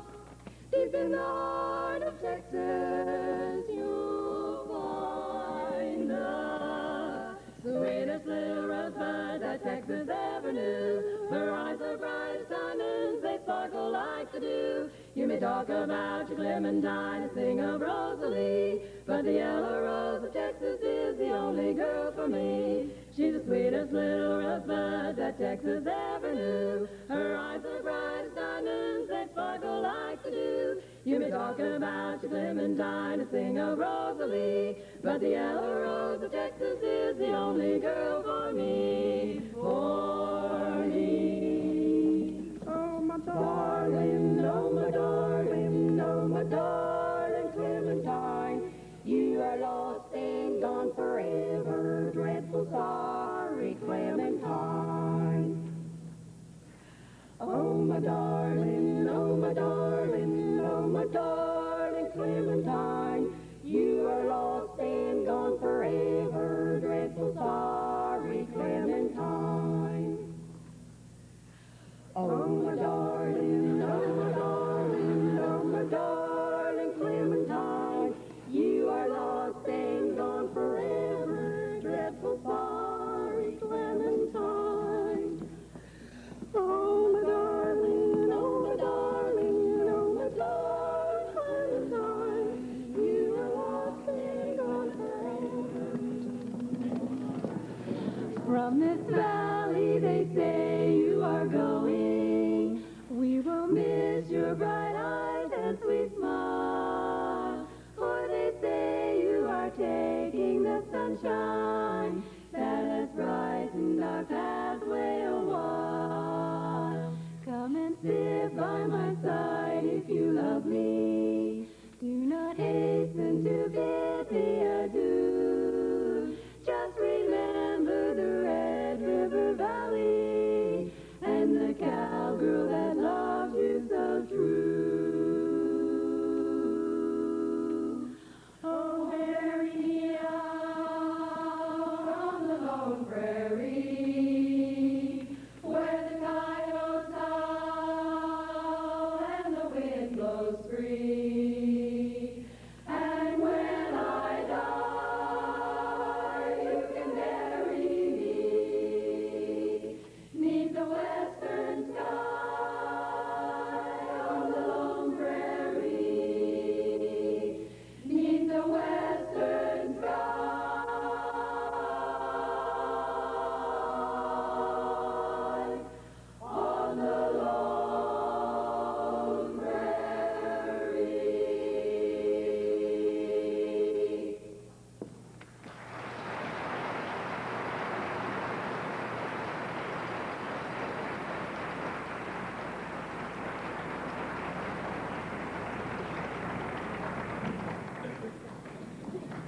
Deep in the heart of Texas, you'll find the sweetest little rosebud that Texas ever knew. Her eyes are bright as diamonds, they sparkle like the dew. You may talk about your Clementine and sing of Rosalie, but the yellow rose of Texas is the only girl for me. She's the sweetest little rosebud that Texas ever knew. Her eyes are bright as diamonds, they sparkle like the dew. You may talk about your Clementine and sing of Rosalie, but the yellow rose of Texas is the only girl for me. For me. Oh, my darling, oh, my darling, oh, my darling Clementine, you are lost and gone forever, dreadful sorry Clementine. Oh, my darling, oh, my darling, oh, my darling Clementine, you are lost and gone forever, dreadful sorry Clementine. Oh, my darling, oh, my darling, oh, my darling Clementine, you are lost and gone forever, dreadful sorry Clementine. Oh, my darling, oh, my darling, oh, my darling Clementine, this valley they say you are going. We will miss your bright eyes and sweet smile, for they say you are taking the sunshine that has brightened our pathway a while. Come and sit by my side if you love me. Do not hasten to bid me adieu. Just remember the Red River Valley and the cowgirl that loved you so true. Oh, bury me out on the lone prairie where the coyotes howl and the wind blows free. And when I die, you can bury me 'neath the western sky on the lone prairie, 'neath the western sky on the lone prairie.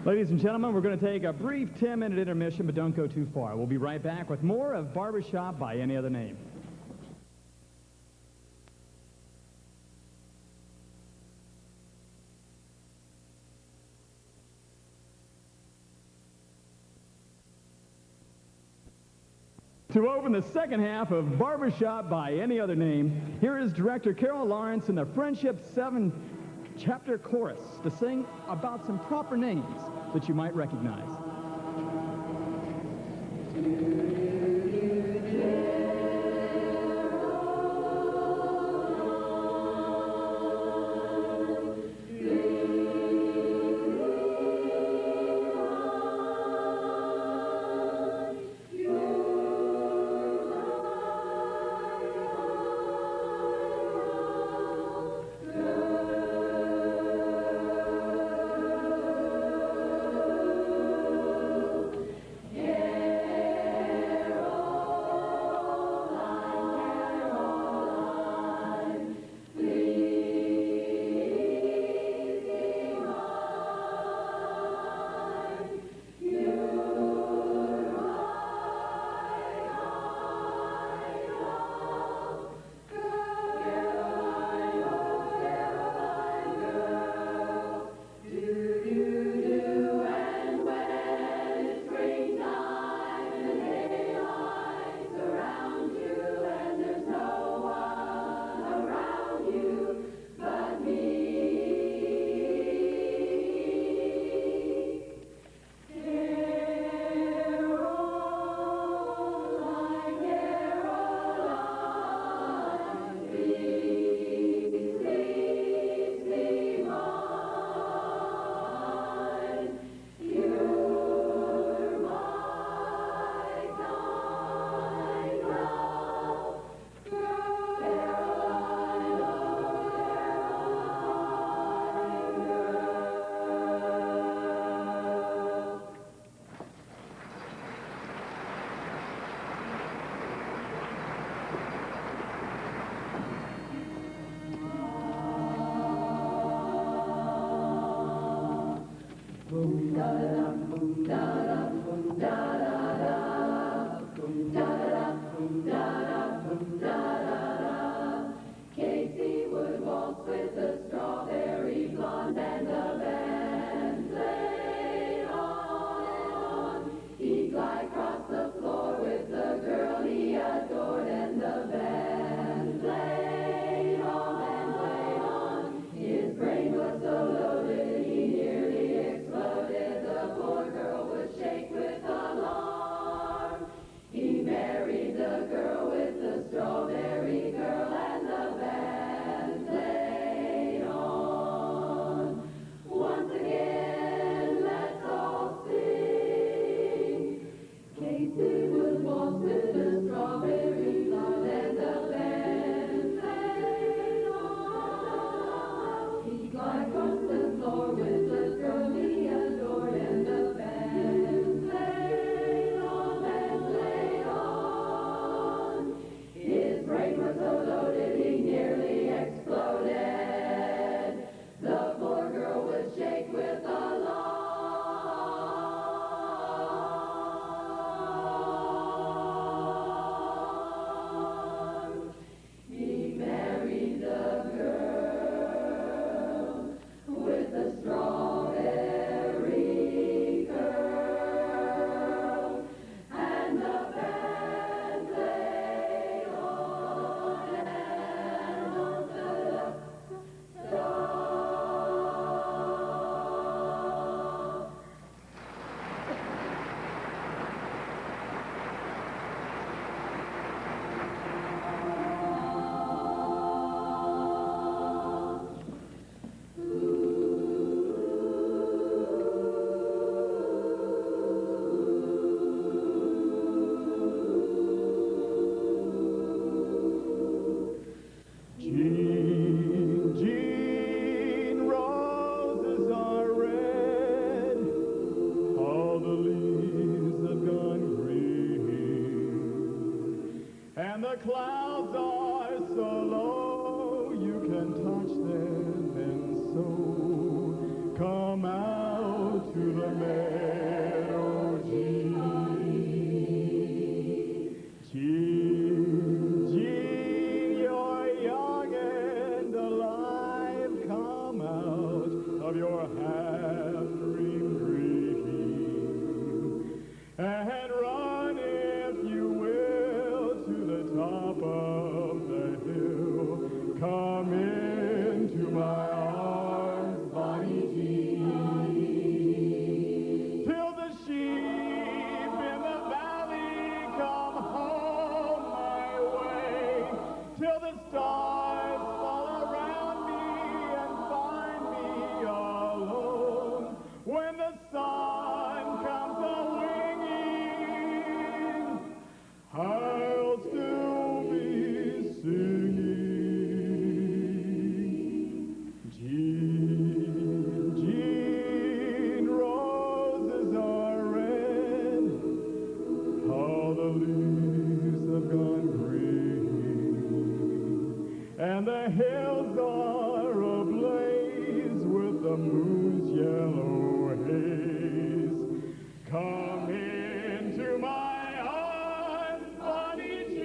Ladies and gentlemen, we're going to take a brief 10-minute intermission, but don't go too far. We'll be right back with more of Barbershop by Any Other Name. To open the second half of Barbershop by Any Other Name, here is director Carol Lawrence in the Friendship 7 chapter chorus to sing about some proper names that you might recognize. the clouds are so low, you can touch them, and so come out to the meadow, Jean. Jean, Jean, you're young and alive, come out of your half-dream dream, and run if you will to the top of the hill. Come into my arms, Bonnie Jean, till the sheep in the valley come home my way, till the stars fall around me and find me alone. When the sun comes a-winging, I'll still be singing. Jean, Jean, roses are red, all the leaves have gone green, and the hills are ablaze with the moon's yellow haze. Come into my arms, Bonnie Jean,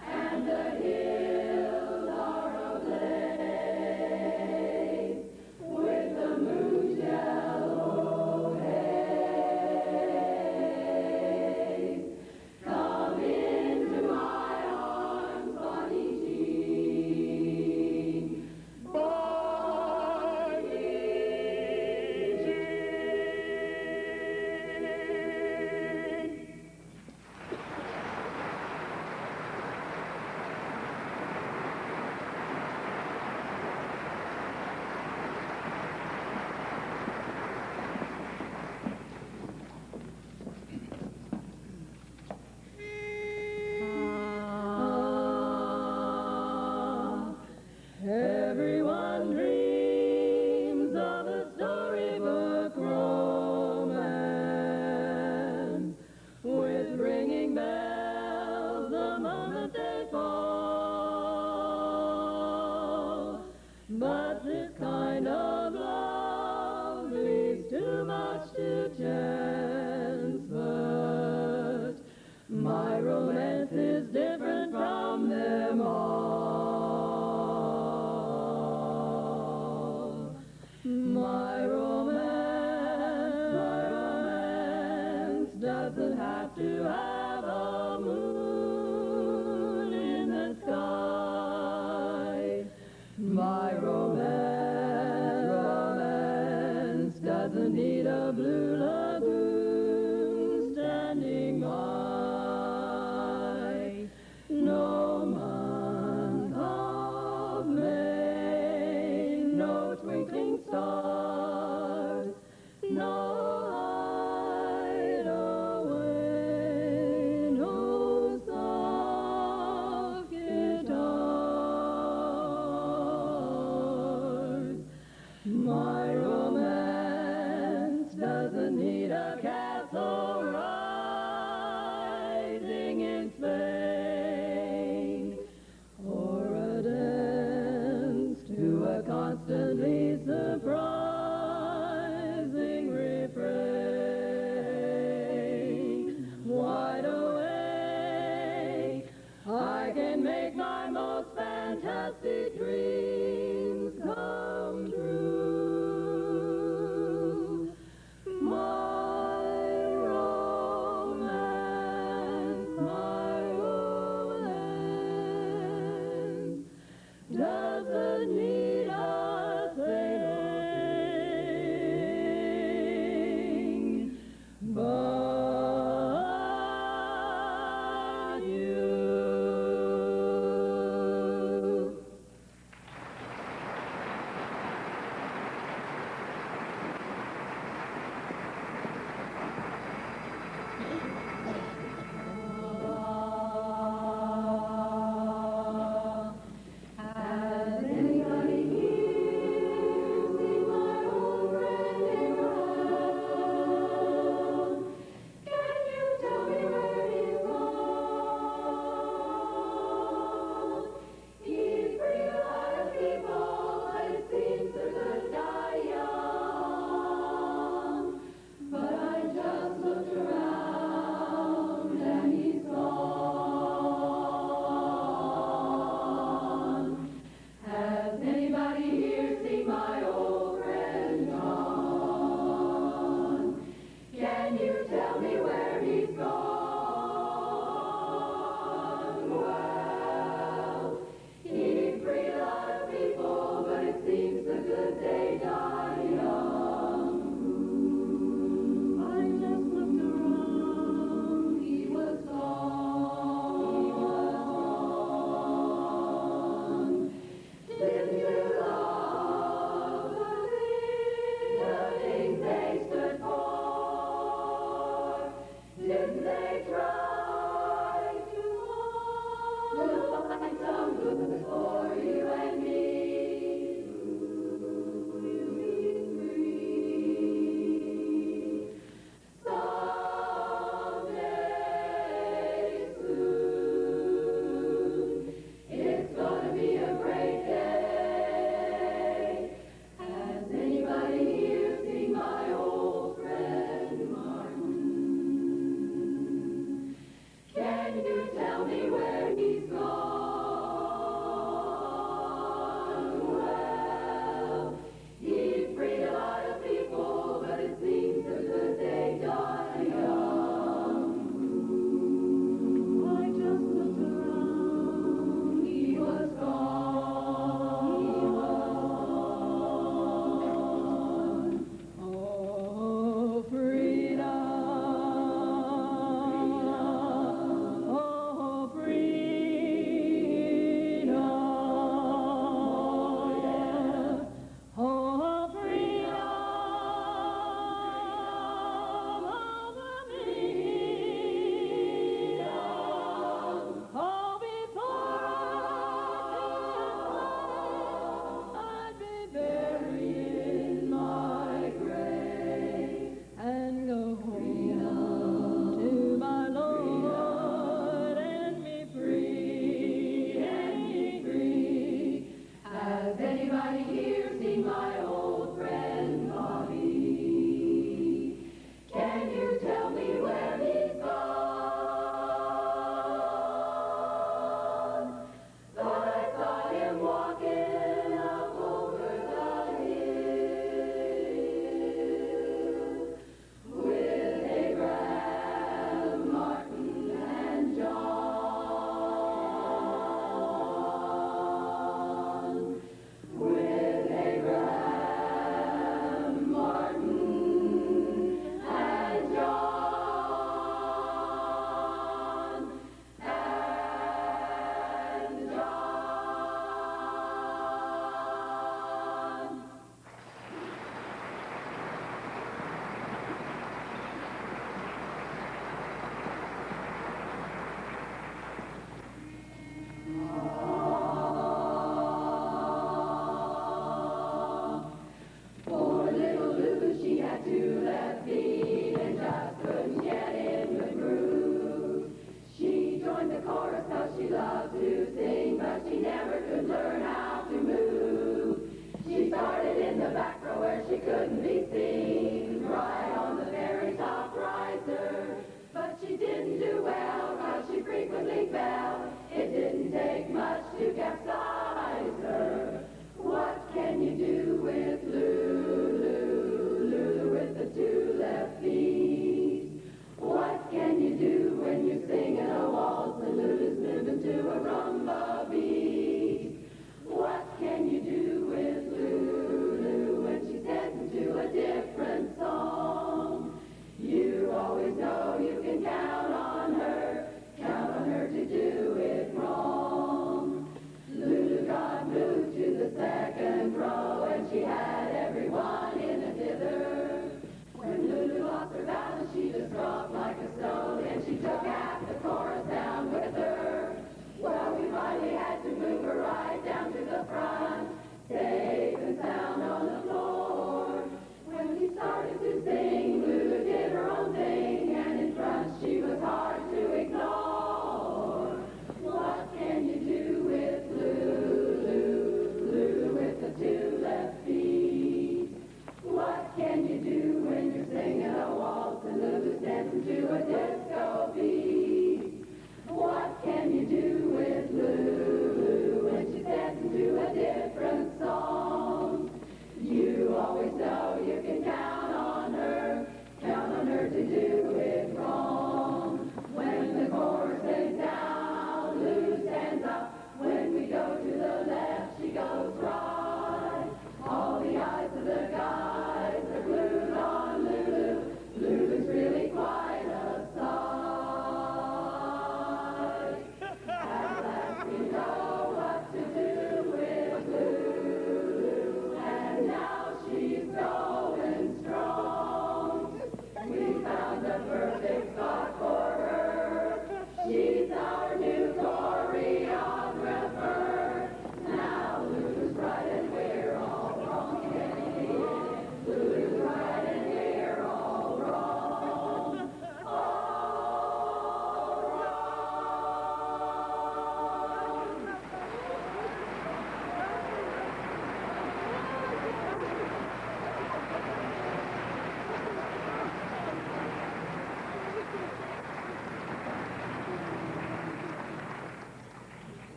And the hills are ablaze with the moon's yellow haze. Come into my arms, Bonnie Jean. Bonnie Jean. Everyone dreams of a storybook romance with ringing bells the moment they fall. But this kind of love leaves too much to chance. But my romance is different from them all. My romance doesn't have to have a moon in the sky. My romance doesn't need a blue lagoon standing by. No month of May, no twinkling stars, no hideaway, no soft guitars. My romance doesn't need a castle rising in Spain, or a dance to a constantly surprising refrain. Wide awake, I can make my most fantastic dreams come true. My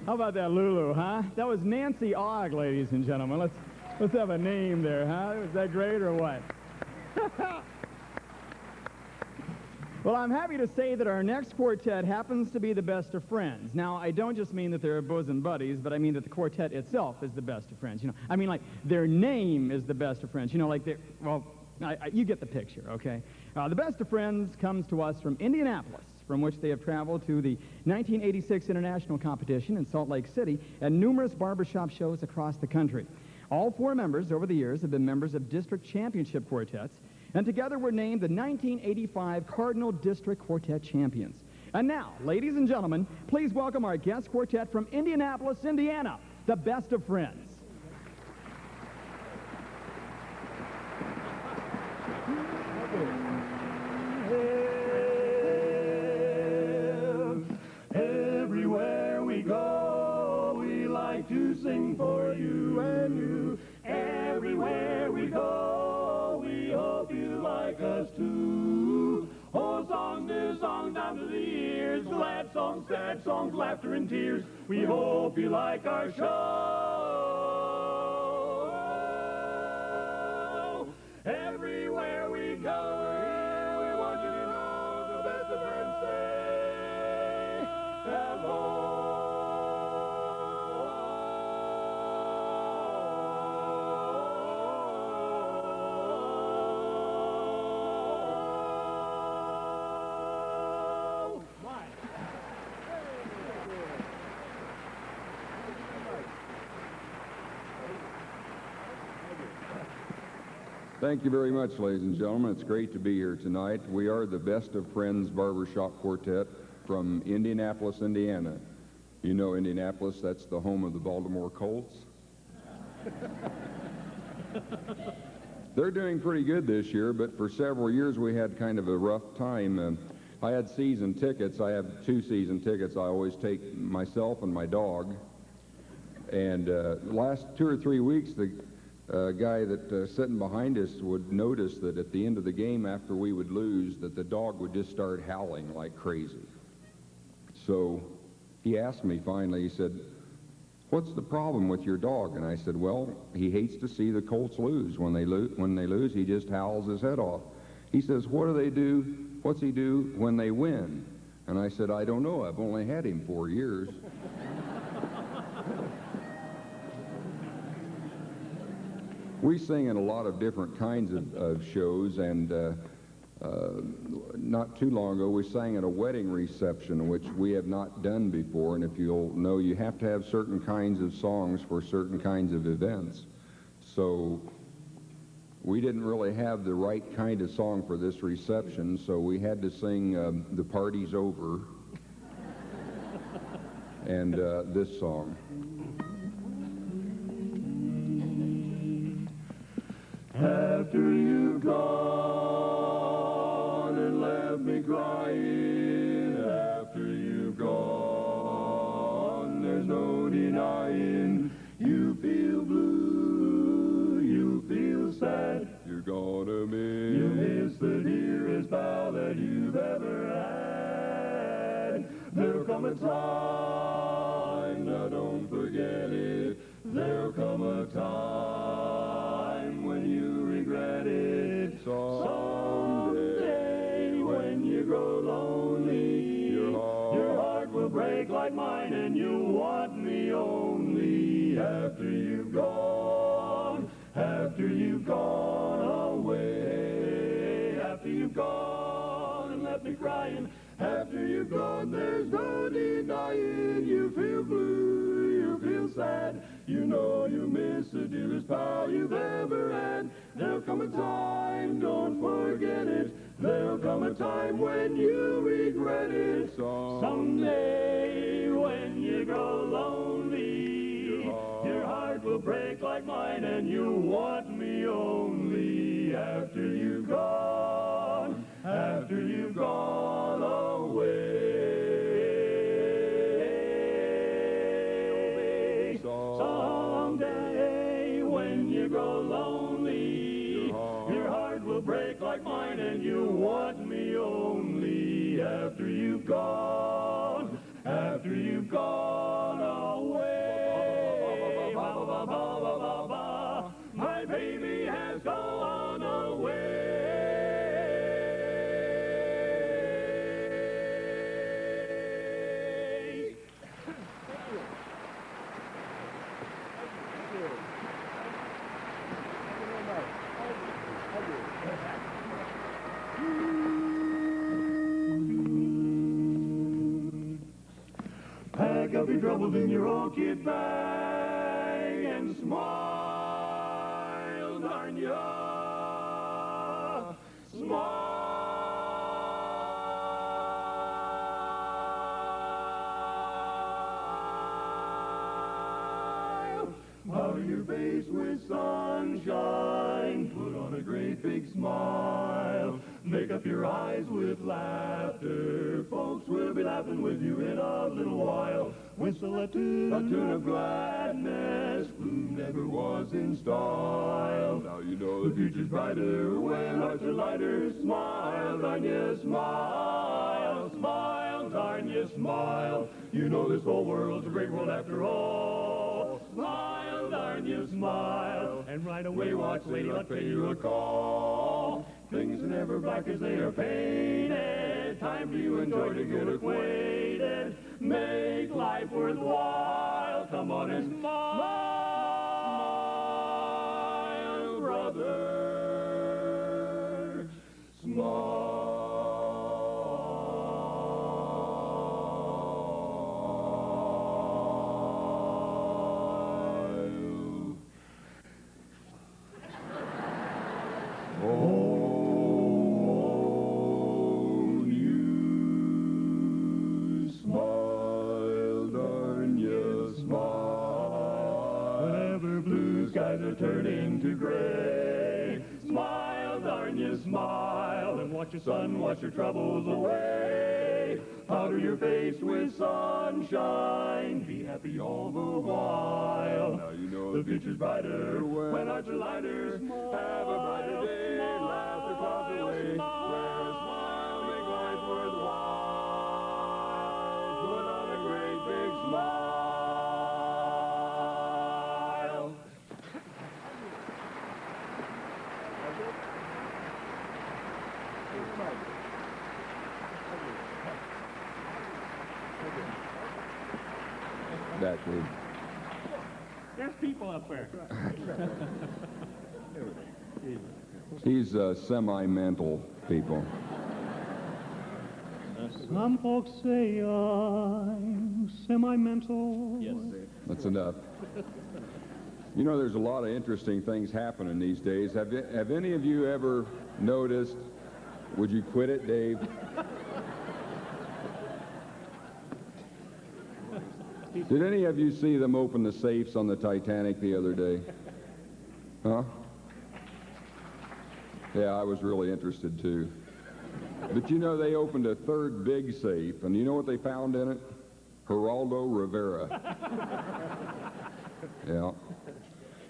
How about that Lulu, huh? That was Nancy Ogg, ladies and gentlemen. Let's have a name there, huh? Was that great or what? Well, I'm happy to say that our next quartet happens to be the best of friends. Now, I don't just mean that they're bosom buddies, but I mean that the quartet itself is the best of friends. You know, I mean, like, their name is the best of friends. You know, like, you get the picture, okay? The best of friends comes to us from Indianapolis, from which they have traveled to the 1986 International Competition in Salt Lake City and numerous barbershop shows across the country. All four members over the years have been members of district championship quartets, and together were named the 1985 Cardinal District Quartet Champions. And now, ladies and gentlemen, please welcome our guest quartet from Indianapolis, Indiana, the Best of Friends. Everywhere we go, we like to sing for you and you. Everywhere we go, we hope you like us too. Old songs, new songs, down to the ears, glad songs, sad songs, laughter and tears. We hope you like our show. Everywhere we go, we want you to know the best of friends say hello. Thank you very much, ladies and gentlemen. It's great to be here tonight. We are the Best of Friends Barbershop Quartet from Indianapolis, Indiana. You know Indianapolis, that's the home of the Baltimore Colts. They're doing pretty good this year, but for several years we had kind of a rough time. I had season tickets. I have 2 season tickets. I always take myself and my dog. And last 2 or 3 weeks, the guy that sitting behind us would notice that at the end of the game, after we would lose, that the dog would just start howling like crazy. So he asked me finally, he said, "What's the problem with your dog?" And I said, "Well, he hates to see the Colts lose. When they lose, he just howls his head off." He says, "What do they do? What's he do when they win?" And I said, "I don't know. I've only had him 4 years." We sing in a lot of different kinds of shows, and not too long ago we sang at a wedding reception, which we have not done before. And if you'll know, you have to have certain kinds of songs for certain kinds of events. So we didn't really have the right kind of song for this reception, so we had to sing "The Party's Over" and this song. After you've gone and left me crying, after you've gone, there's no denying you feel blue, you feel sad. You're gonna miss. You miss the dearest pal that you've ever had. There'll come a time, now don't forget it. There'll come a time when you regret it. Someday when you grow lonely, your heart will break like mine and you'll want me only. After you've gone away, after you've gone and left me crying, after you've gone, there's no denying you feel blue, you feel sad. You know you miss the dearest pal you've ever had. There'll come a time, don't forget it. There'll come a time when you regret it. Someday when you grow lonely, your heart will break like mine and you'll want me only. After you've gone away. Someday when you grow lonely, your heart will break like mine and you'll want me only. After you've gone away. up your troubles in your old kit bag and smile, darn ya, smile. Powder your face with sunshine, put on a great big smile. Make up your eyes with laughter, folks will be laughing with you in a little while. Whistle a tune of gladness, gloom never was in style. Now you know the future's brighter when hearts are lighter. Smile, darn you, smile, smile, darn you, smile. You know this whole world's a great world after all. Smile, darn you, smile, and right away watch Lady Luck pay you a call. Things are never black as they are painted. Time for you enjoy to get acquainted. Make life worthwhile. Come on and smile, brother. Smile. Skies are turning to gray. Smile, darn you, smile, and watch your sun wash your troubles away. Powder your face with sunshine, be happy all the while. Now you know the future's brighter when hearts are lighter. Have a brighter day, laugh the clouds away. Wear a smile, make life worthwhile. Put on a great big smile. Backward. There's people up there. He's semi-mental, people. Some folks say I'm semi-mental. Yes. That's enough. You know, there's a lot of interesting things happening these days. Have any of you ever noticed, would you quit it, Dave? Did any of you see them open the safes on the Titanic the other day? Huh? Yeah, I was really interested too. But you know, they opened a third big safe, and you know what they found in it? Geraldo Rivera. Yeah.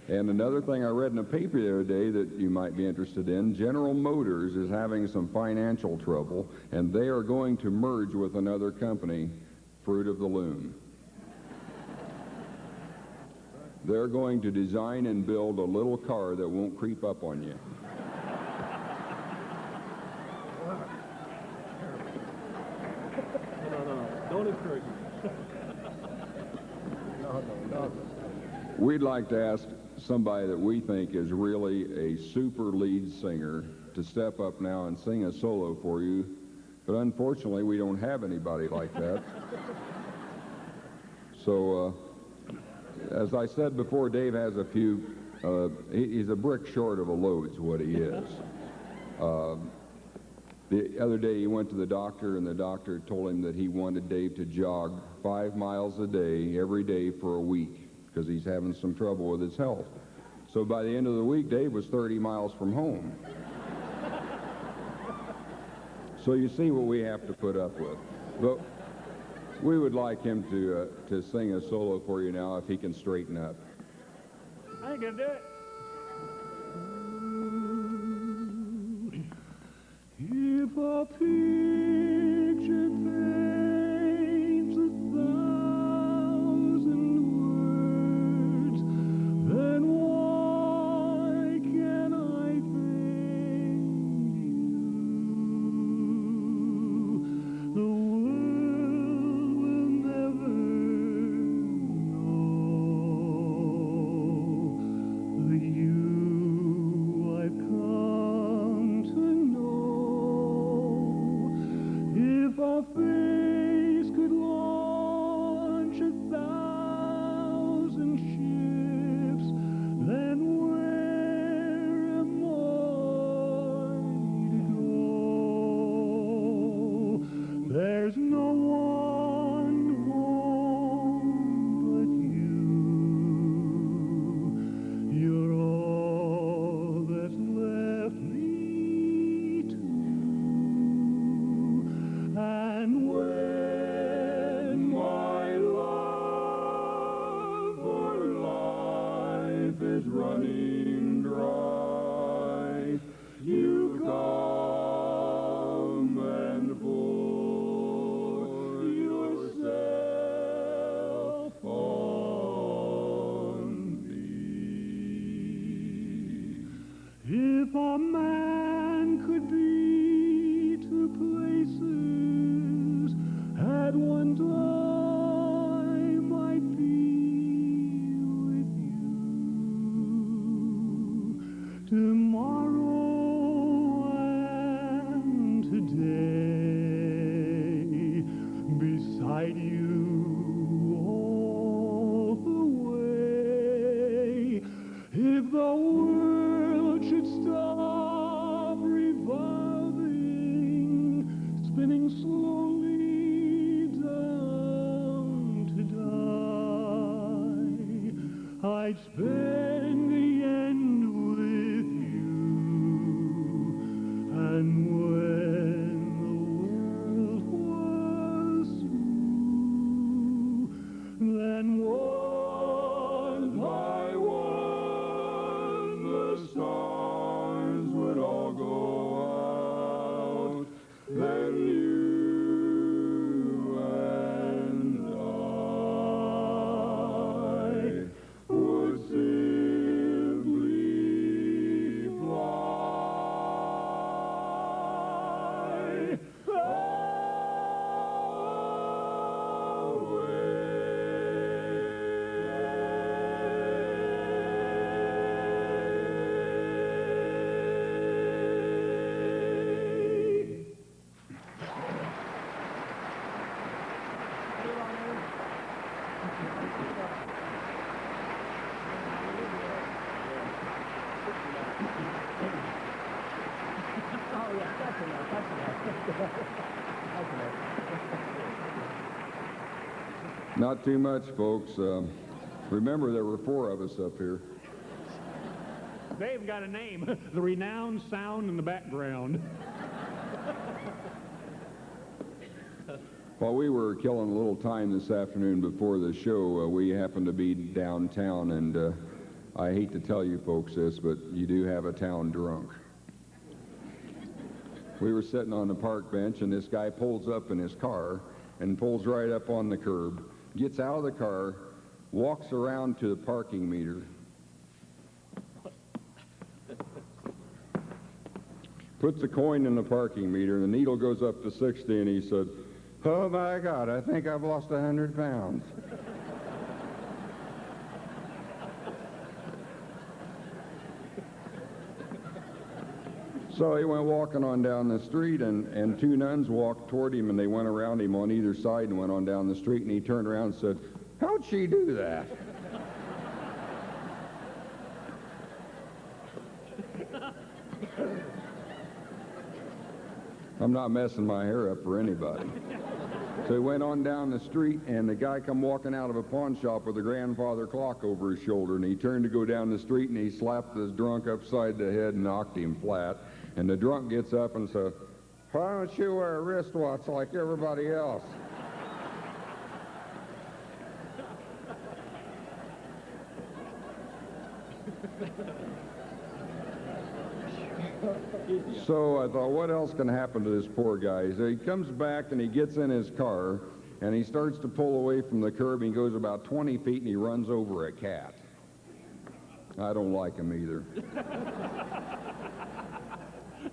And another thing I read in the paper the other day that you might be interested in, General Motors is having some financial trouble, and they are going to merge with another company, Fruit of the Loom. They're going to design and build a little car that won't creep up on you. No. Don't encourage me. No. We'd like to ask somebody that we think is really a super lead singer to step up now and sing a solo for you, but unfortunately we don't have anybody like that. So, as I said before, Dave has a few, he's a brick short of a load is what he is. The other day he went to the doctor, and the doctor told him that he wanted Dave to jog 5 miles a day, every day for a week, because he's having some trouble with his health. So by the end of the week, Dave was 30 miles from home. So you see what we have to put up with. But we would like him to sing a solo for you now if he can straighten up. I ain't gonna do it. If a picture paints 1,000 words, then why can't I paint you? The world will never know the you I've come to know. If our face could launch 1,000 beside you all the way. If the world should stop revolving, spinning slowly down to die, I'd spend the end with you. And when the world was through, then one by one the stars would all go out. Then you and I would simply fly away. Not too much, folks. Remember, there were 4 of us up here. They've got a name, the renowned sound in the background. While we were killing a little time this afternoon before the show, we happened to be downtown, and I hate to tell you folks this, but you do have a town drunk. We were sitting on the park bench, and this guy pulls up in his car and pulls right up on the curb, gets out of the car, walks around to the parking meter, puts a coin in the parking meter, and the needle goes up to 60, and he said, "Oh my God, I think I've lost 100 pounds." So he went walking on down the street, and 2 nuns walked toward him, and they went around him on either side and went on down the street, and he turned around and said, "How'd she do that?" I'm not messing my hair up for anybody. So he went on down the street, and the guy come walking out of a pawn shop with a grandfather clock over his shoulder, and he turned to go down the street, and he slapped this drunk upside the head and knocked him flat. And the drunk gets up and says, "Why don't you wear a wristwatch like everybody else?" So I thought, what else can happen to this poor guy? So he comes back and he gets in his car and he starts to pull away from the curb. He goes about 20 feet and he runs over a cat. I don't like him either.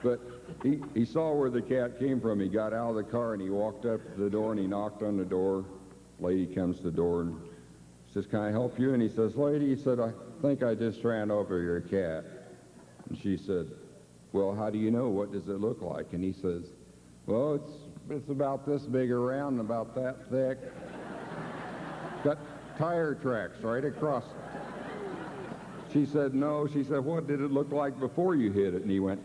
But he saw where the cat came from. He got out of the car and he walked up to the door and he knocked on the door. Lady comes to the door and says, "Can I help you?" And he says, "Lady," he said, "I think I just ran over your cat." And she said, "Well, how do you know? What does it look like?" And he says, "Well, it's about this big around and about that thick. Got tire tracks right across." She said, "No." She said, "What did it look like before you hit it?" And he went,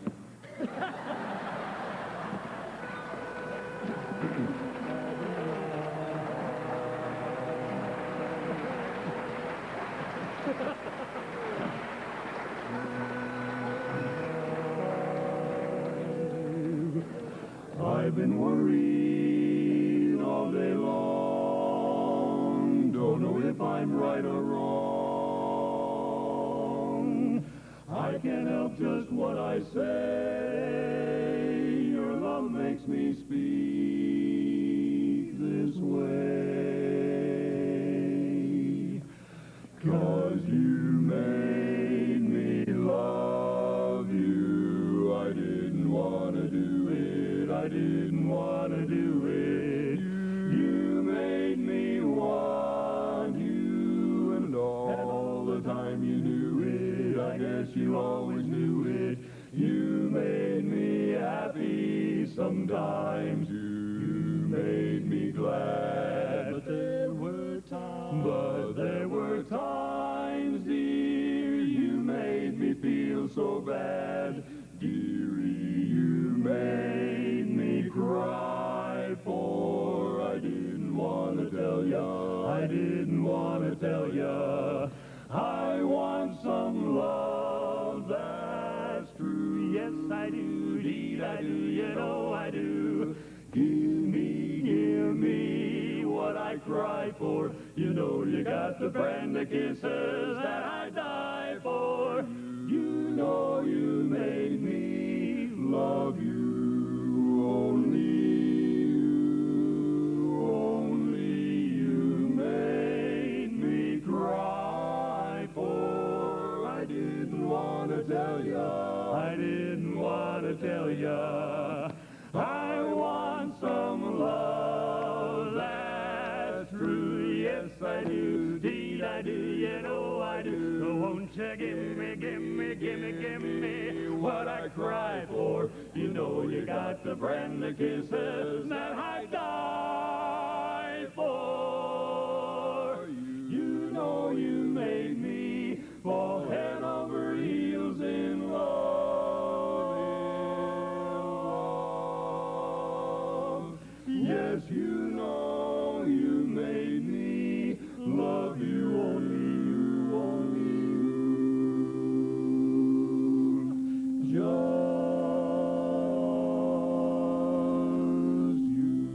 I've been worried all day long, don't know if I'm right or wrong. I can't help just what I say, your love makes me speak this way. 'Cause you made me love you, I didn't want to do it, I didn't want to do it. You made me want you, and all the time you knew it, I guess you always knew it. You made me happy sometimes, you made me glad But there were times, dear, you made me feel so bad. Dearie, you made me cry, for I didn't want to tell ya, I didn't want to tell ya. I want some love that's true. Yes, I do, indeed I do, you know I do. Give me what I cry for. You know you got the friend that kisses that I die for. You know you made me love you, only you made me cry for. I didn't want to tell ya, I didn't want to tell ya. I want some love that's true. Yes, I do, indeed I do, you know I do. So won't you give me what I cry for? You know you got the friend that kisses that I die for. You know you made me fall head over heels in love. Yes, you know you made me love you, only you, just you.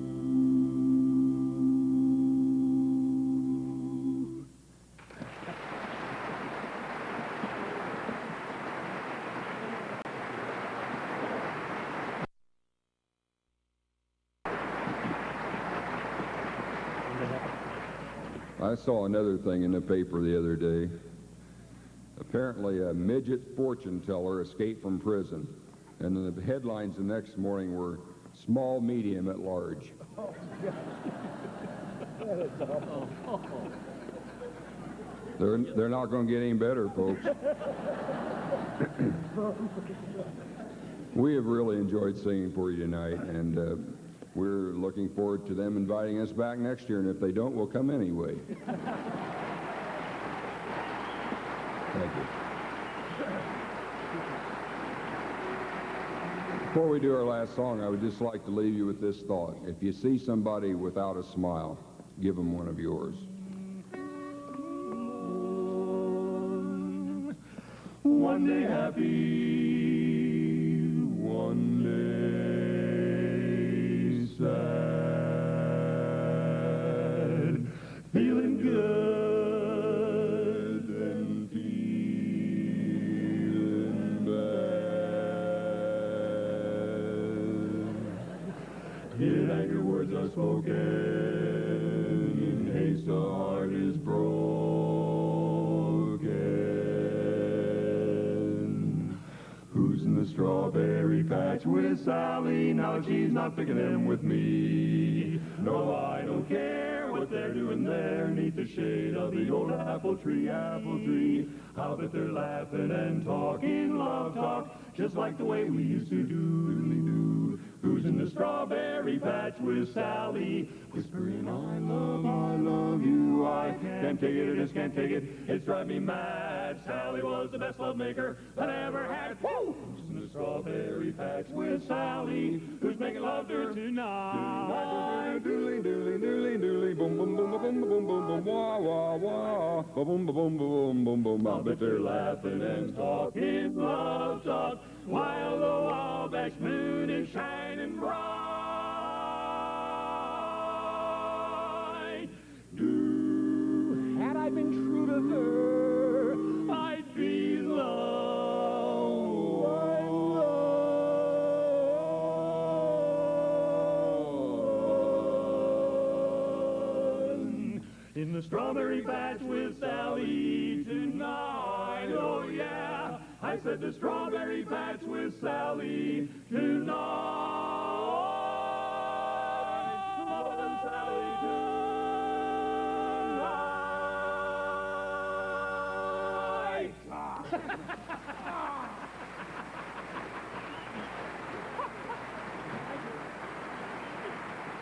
I saw another thing in the paper the other day. Apparently a midget fortune teller escaped from prison. And then the headlines the next morning were small, medium, at large. They're not going to get any better, folks. We have really enjoyed singing for you tonight, and we're looking forward to them inviting us back next year, and if they don't, we'll come anyway. Thank you. Before we do our last song, I would just like to leave you with this thought. If you see somebody without a smile, give them one of yours. One day happy, one day sad, feeling good and feeling bad. In anger words are spoken, in haste the heart is broken. Who's in the strawberry patch with Sally? Now she's not picking them with me. No, I don't care what they're doing there, neath the shade of the old apple tree, apple tree. I'll bet they're laughing and talking love talk, just like the way we used to do. Who's in the strawberry patch with Sally, whispering, I love you, I can't take it, I just can't take it, it's driving me mad. Sally was the best love maker that I ever had. Woo! Who's in the strawberry patch with Sally, who's making love to her tonight? Doodly, doodly, doodly, doodly, boom, boom, boom, boom, boom, boom, boom, boom, wah, wah, wah, boom, boom, boom, boom, boom, boom. I'll bet they're laughing and talking love talk, while the Wabash moon is shining bright. Had I been true to her, I'd be alone in the strawberry patch with Sally tonight. Oh yeah, I said the strawberry patch with Sally tonight. Sally tonight.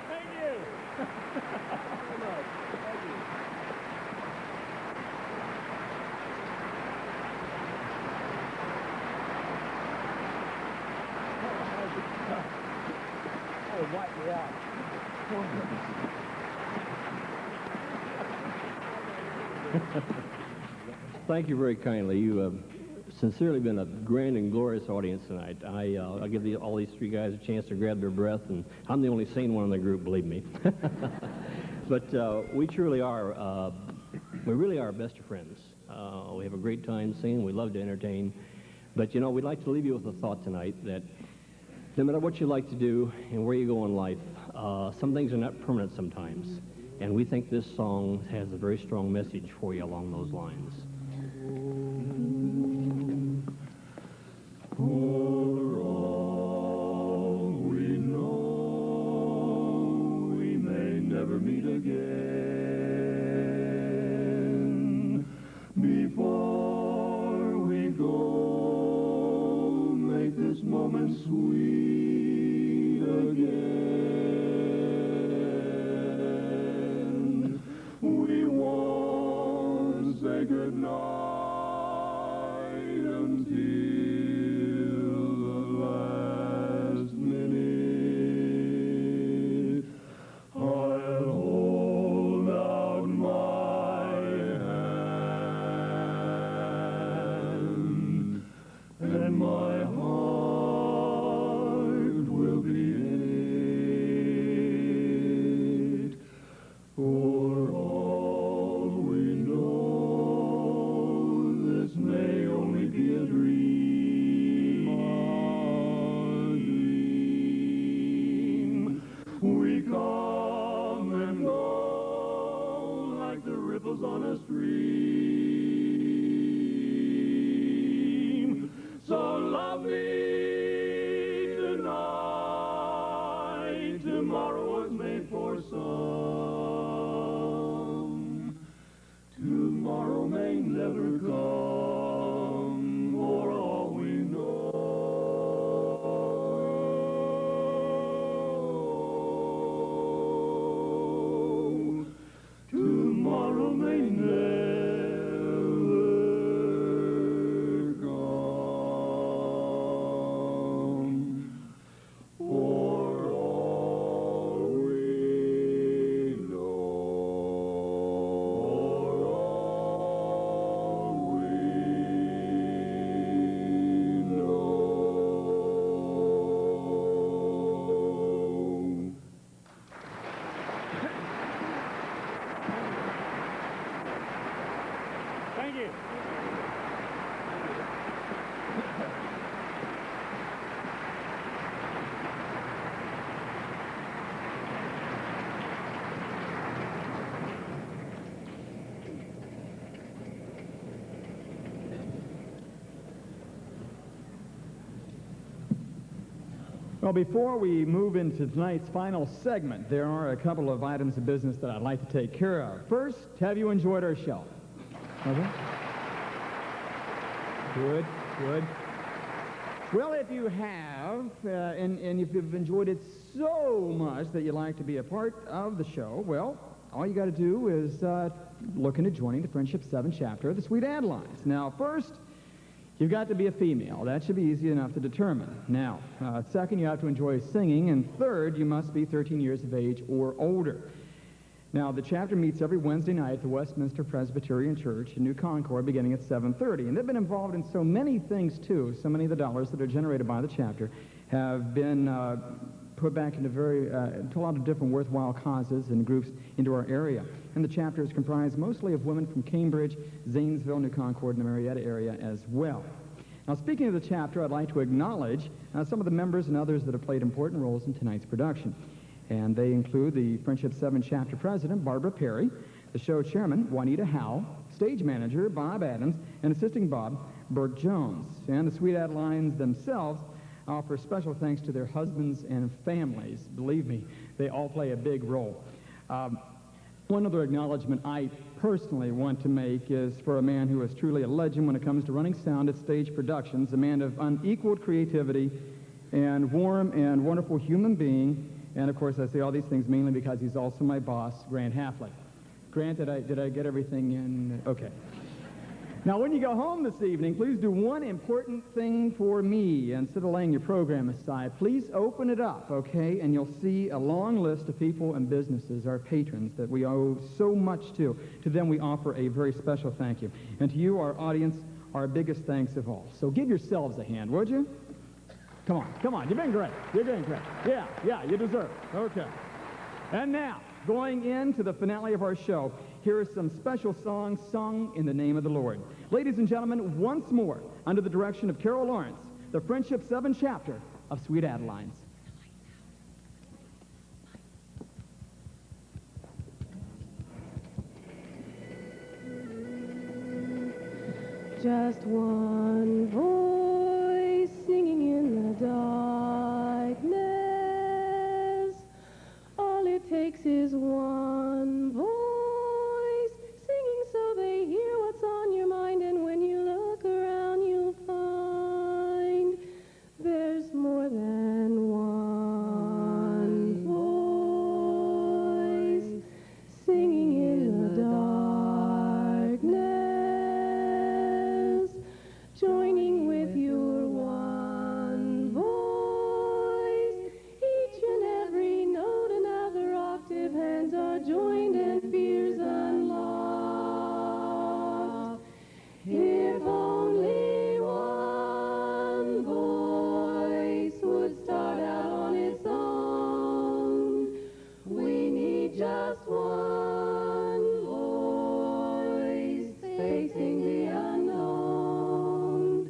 Thank you. Thank you. Thank you very kindly. You have sincerely been a grand and glorious audience tonight. I'll give all these three guys a chance to grab their breath, and I'm the only sane one in the group, believe me. But we truly are, we really are best of friends. We have a great time singing. We love to entertain. But, you know, we'd like to leave you with a thought tonight that no matter what you like to do and where you go in life, some things are not permanent sometimes. And we think this song has a very strong message for you along those lines. For all we know, we may never meet again. Before we go, make this moment sweet again. We won't say goodnight until the last minute. I'll hold out my hand, and my heart will be in it. For all we know, this may only be a dream, We come and go like the ripples on a stream. So love me tonight. Tomorrow was made for some. Tomorrow may never come, for all we know. Tomorrow may never come, for all we know. Thank you. Well, before we move into tonight's final segment, there are a couple of items of business that I'd like to take care of. First, have you enjoyed our show? Okay. Good, good. Well, if you have, and if you've enjoyed it so much that you'd like to be a part of the show, well, all you got to do is look into joining the Friendship 7 chapter of the Sweet Adelines. Now, first, you've got to be a female. That should be easy enough to determine. Now, second, you have to enjoy singing, and third, you must be 13 years of age or older. Now, the chapter meets every Wednesday night at the Westminster Presbyterian Church in New Concord beginning at 7:30. And they've been involved in so many things, too. So many of the dollars that are generated by the chapter have been put back into into a lot of different worthwhile causes and groups into our area. And the chapter is comprised mostly of women from Cambridge, Zanesville, New Concord, and the Marietta area as well. Now, speaking of the chapter, I'd like to acknowledge some of the members and others that have played important roles in tonight's production. And they include the Friendship 7 chapter president, Barbara Perry, the show chairman, Juanita Howe, stage manager, Bob Adams, and assisting Bob, Burt Jones. And the Sweet Adelines themselves offer special thanks to their husbands and families. Believe me, they all play a big role. One other acknowledgement I personally want to make is for a man who is truly a legend when it comes to running sound at stage productions, a man of unequaled creativity and warm and wonderful human being. And, of course, I say all these things mainly because he's also my boss, Grant Halfley. Grant, did I get everything in? Okay. Now, when you go home this evening, please do one important thing for me. Instead of laying your program aside, please open it up, okay? And you'll see a long list of people and businesses, our patrons, that we owe so much to. To them, we offer a very special thank you. And to you, our audience, our biggest thanks of all. So give yourselves a hand, would you? Come on, come on. You've been great. You're doing great. Yeah, you deserve it. Okay. And now, going into the finale of our show, here are some special songs sung in the name of the Lord. Ladies and gentlemen, once more, under the direction of Carol Lawrence, the Friendship 7 chapter of Sweet Adelines. Just one voice singing in the darkness. All it takes is one voice singing so they hear what's on your mind. And when you look around, you'll find there's more than one voice singing in the darkness, joining with your one voice. Each and every note, another octave, hands are joined and fears unlocked. If only one voice would start out on its own. We need just one voice facing the unknown.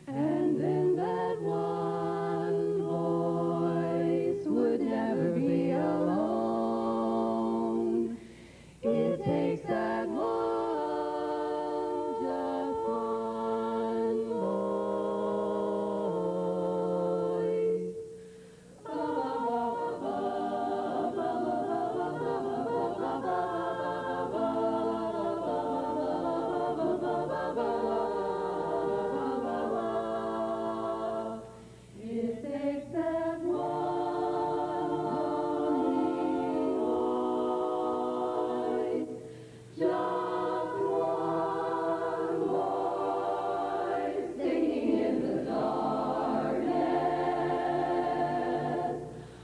And then that one voice would never be alone. It takes that one, just one voice. It takes that one voice, just one voice, singing in the darkness.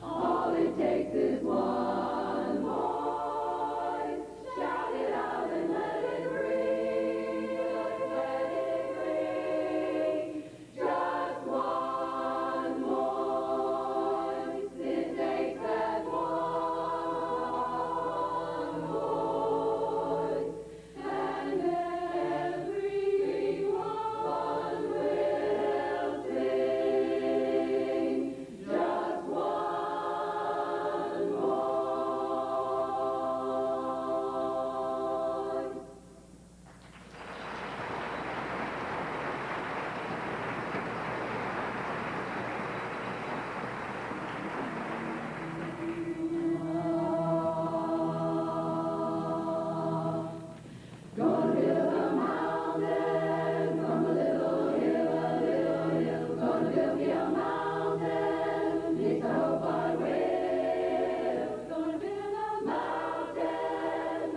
All it takes is one voice. Shout it out and let it ring, let it ring. Just one voice. It takes that one voice, and everyone will sing. Just one voice. Gonna build a mountain from a little hill, a little hill. Gonna build me a mountain, yes, I hope I will. Gonna build a mountain,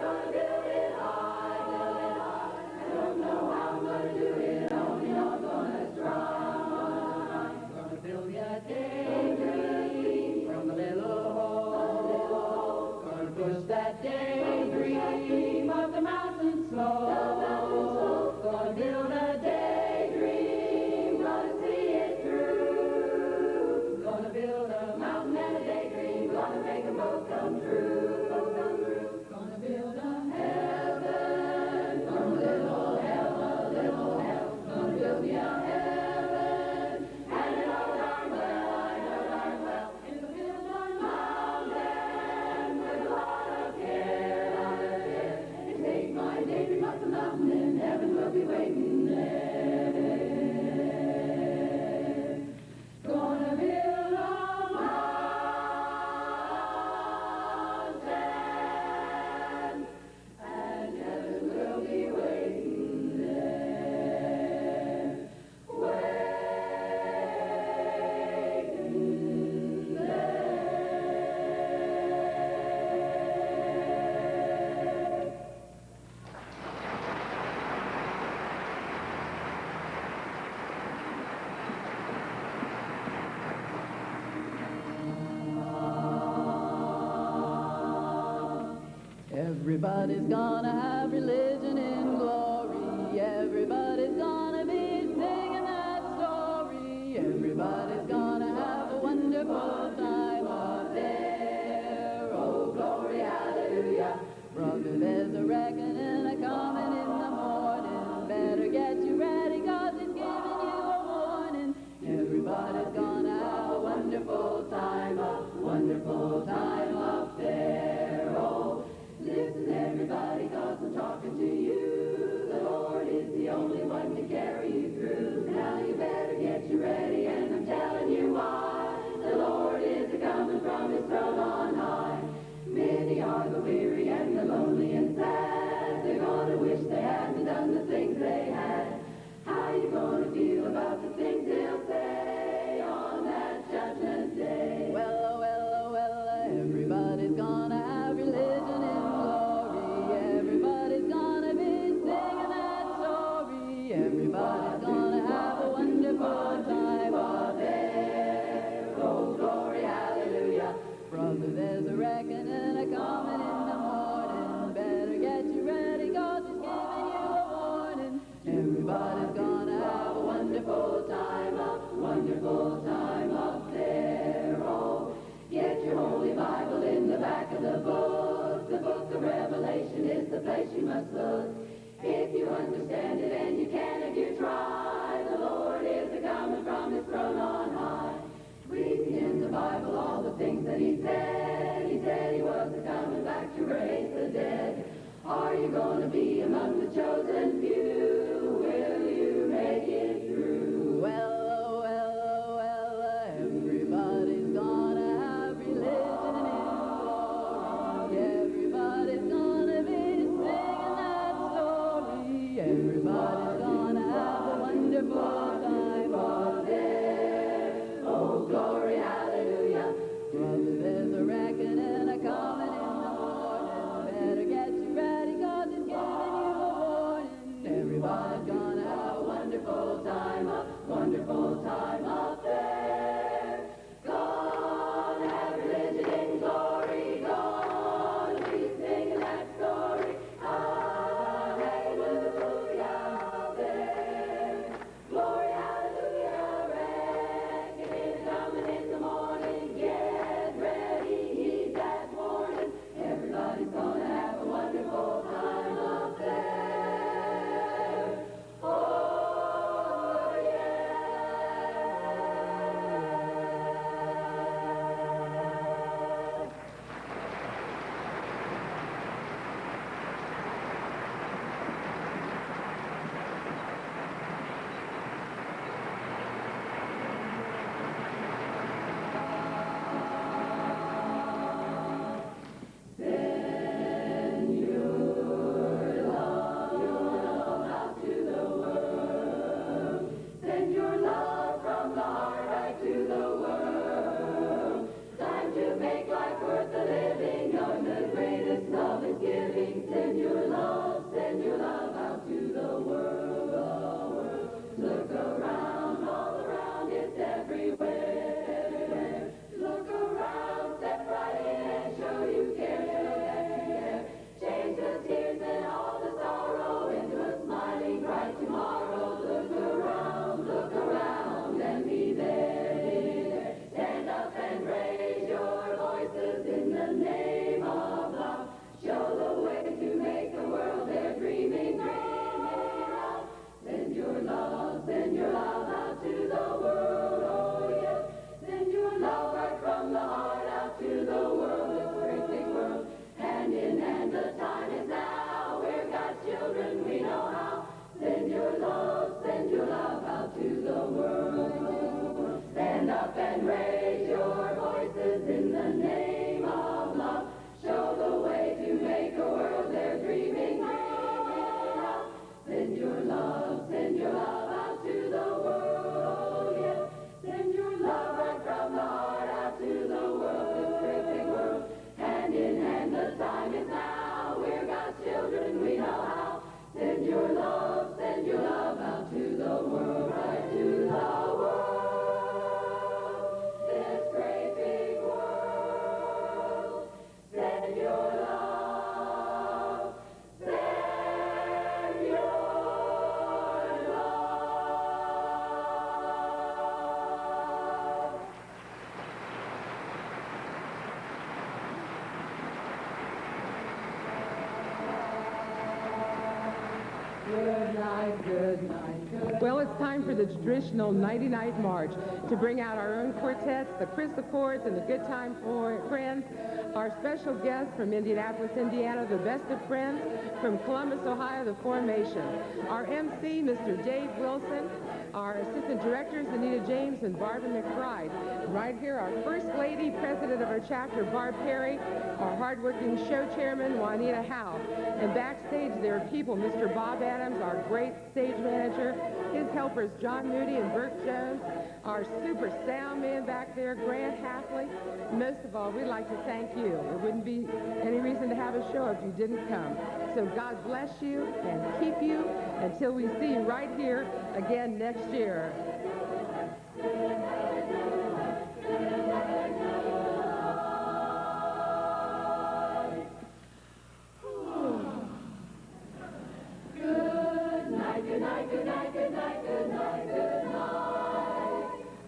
gonna build it high, build it high. I don't know how I'm gonna do it, only know I'm gonna try. Gonna build me a daydream from a little hole. Gonna push that daydream up the mountain slope. Gonna build a daydream, gonna see it through. Gonna build a mountain and a daydream, gonna make them both come true. Gonna build a heaven from a little hell, a little hell. Gonna build me a heaven, and I know darn well, I know darn well. Gonna build a mountain with a lot of care, and take my daydream up the mountain. Everybody's gonna have religion in glory. Everybody's gonna be singing that story. Everybody's gonna have a wonderful time up there. Oh, glory, hallelujah. Brother, there's a reckoning a-coming in the morning. Better get you ready, 'cause it's giving you a warning. Everybody's gonna have a wonderful time up there. Oh, listen, everybody, 'cause I'm talking to you. The Lord is the only one to carry you through. Now you better get you ready, and I'm telling you why. The Lord is a-coming from his throne on high. Many are the weary and the lonely and sad. They're gonna wish they hadn't done the things they had. How you gonna feel about the things he'll say on that judgment day? Well, everybody's gonna have religion in glory. Everybody's gonna be singing that story. Everybody's gonna have a wonderful time up there. Oh, glory, hallelujah. Brother, there's a reckoning a-coming in the morning. Better get you ready, 'cause he's giving you a warning. Everybody's gonna have a wonderful time up there. Oh, get your Holy Bible in the back of the book. The book of Revelation is the place you must look. If you understand it, and you can if you try, the Lord is a-coming from his throne on high. Reading in the Bible all the things that he said. He said he was a-coming back to raise the dead. Are you going to be among the chosen few? Will you make it through? Well, everybody's gonna have religion in glory. Everybody's gonna be singing that story. Everybody's gonna have a wonderful time up there. Oh, glory, hallelujah. Brother, there's a reckoning a-coming in the morning. Better get you ready, 'cause it's giving you a warning. Everybody's Good night, good night. Well, it's time for the traditional nighty-night march to bring out our own quartets, the Crystal Chords and the Good Time Friends, our special guests from Indianapolis, Indiana, the Best of Friends, from Columbus, Ohio, the Formation. Our MC, Mr. Dave Wilson, our assistant directors, Anita James and Barbara McBride. Right here, our First Lady, President of our chapter, Barb Perry, our hardworking show chairman, Juanita Howe. And backstage, there are people, Mr. Bob Adams, our great stage manager, his helpers, John Moody and Burke Jones, our super sound man back there, Grant Hatley. Most of all, we'd like to thank you. There wouldn't be any reason to have a show if you didn't come. So God bless you and keep you until we see you right here again next year. Good night, good night, good night, good night, good night, good night.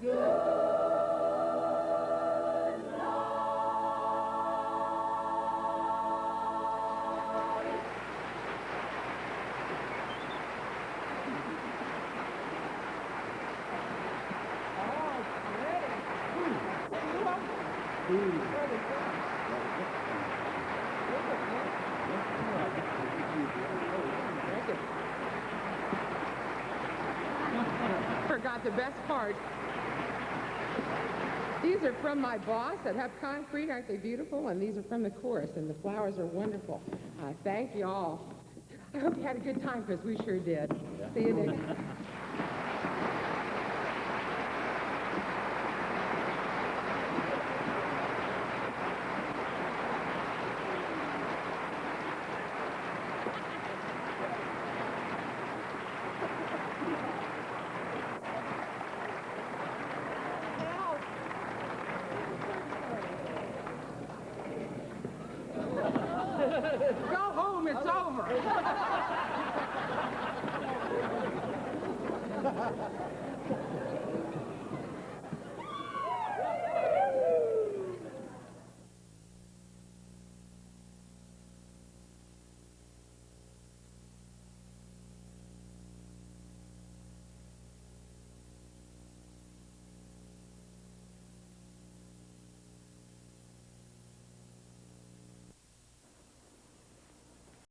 Good. Forgot the best part. These are from my boss at Hub Concrete. Aren't they beautiful? And these are from the chorus, and the flowers are wonderful. Thank you all. I hope you had a good time, because we sure did. See you next time. Go home, it's over.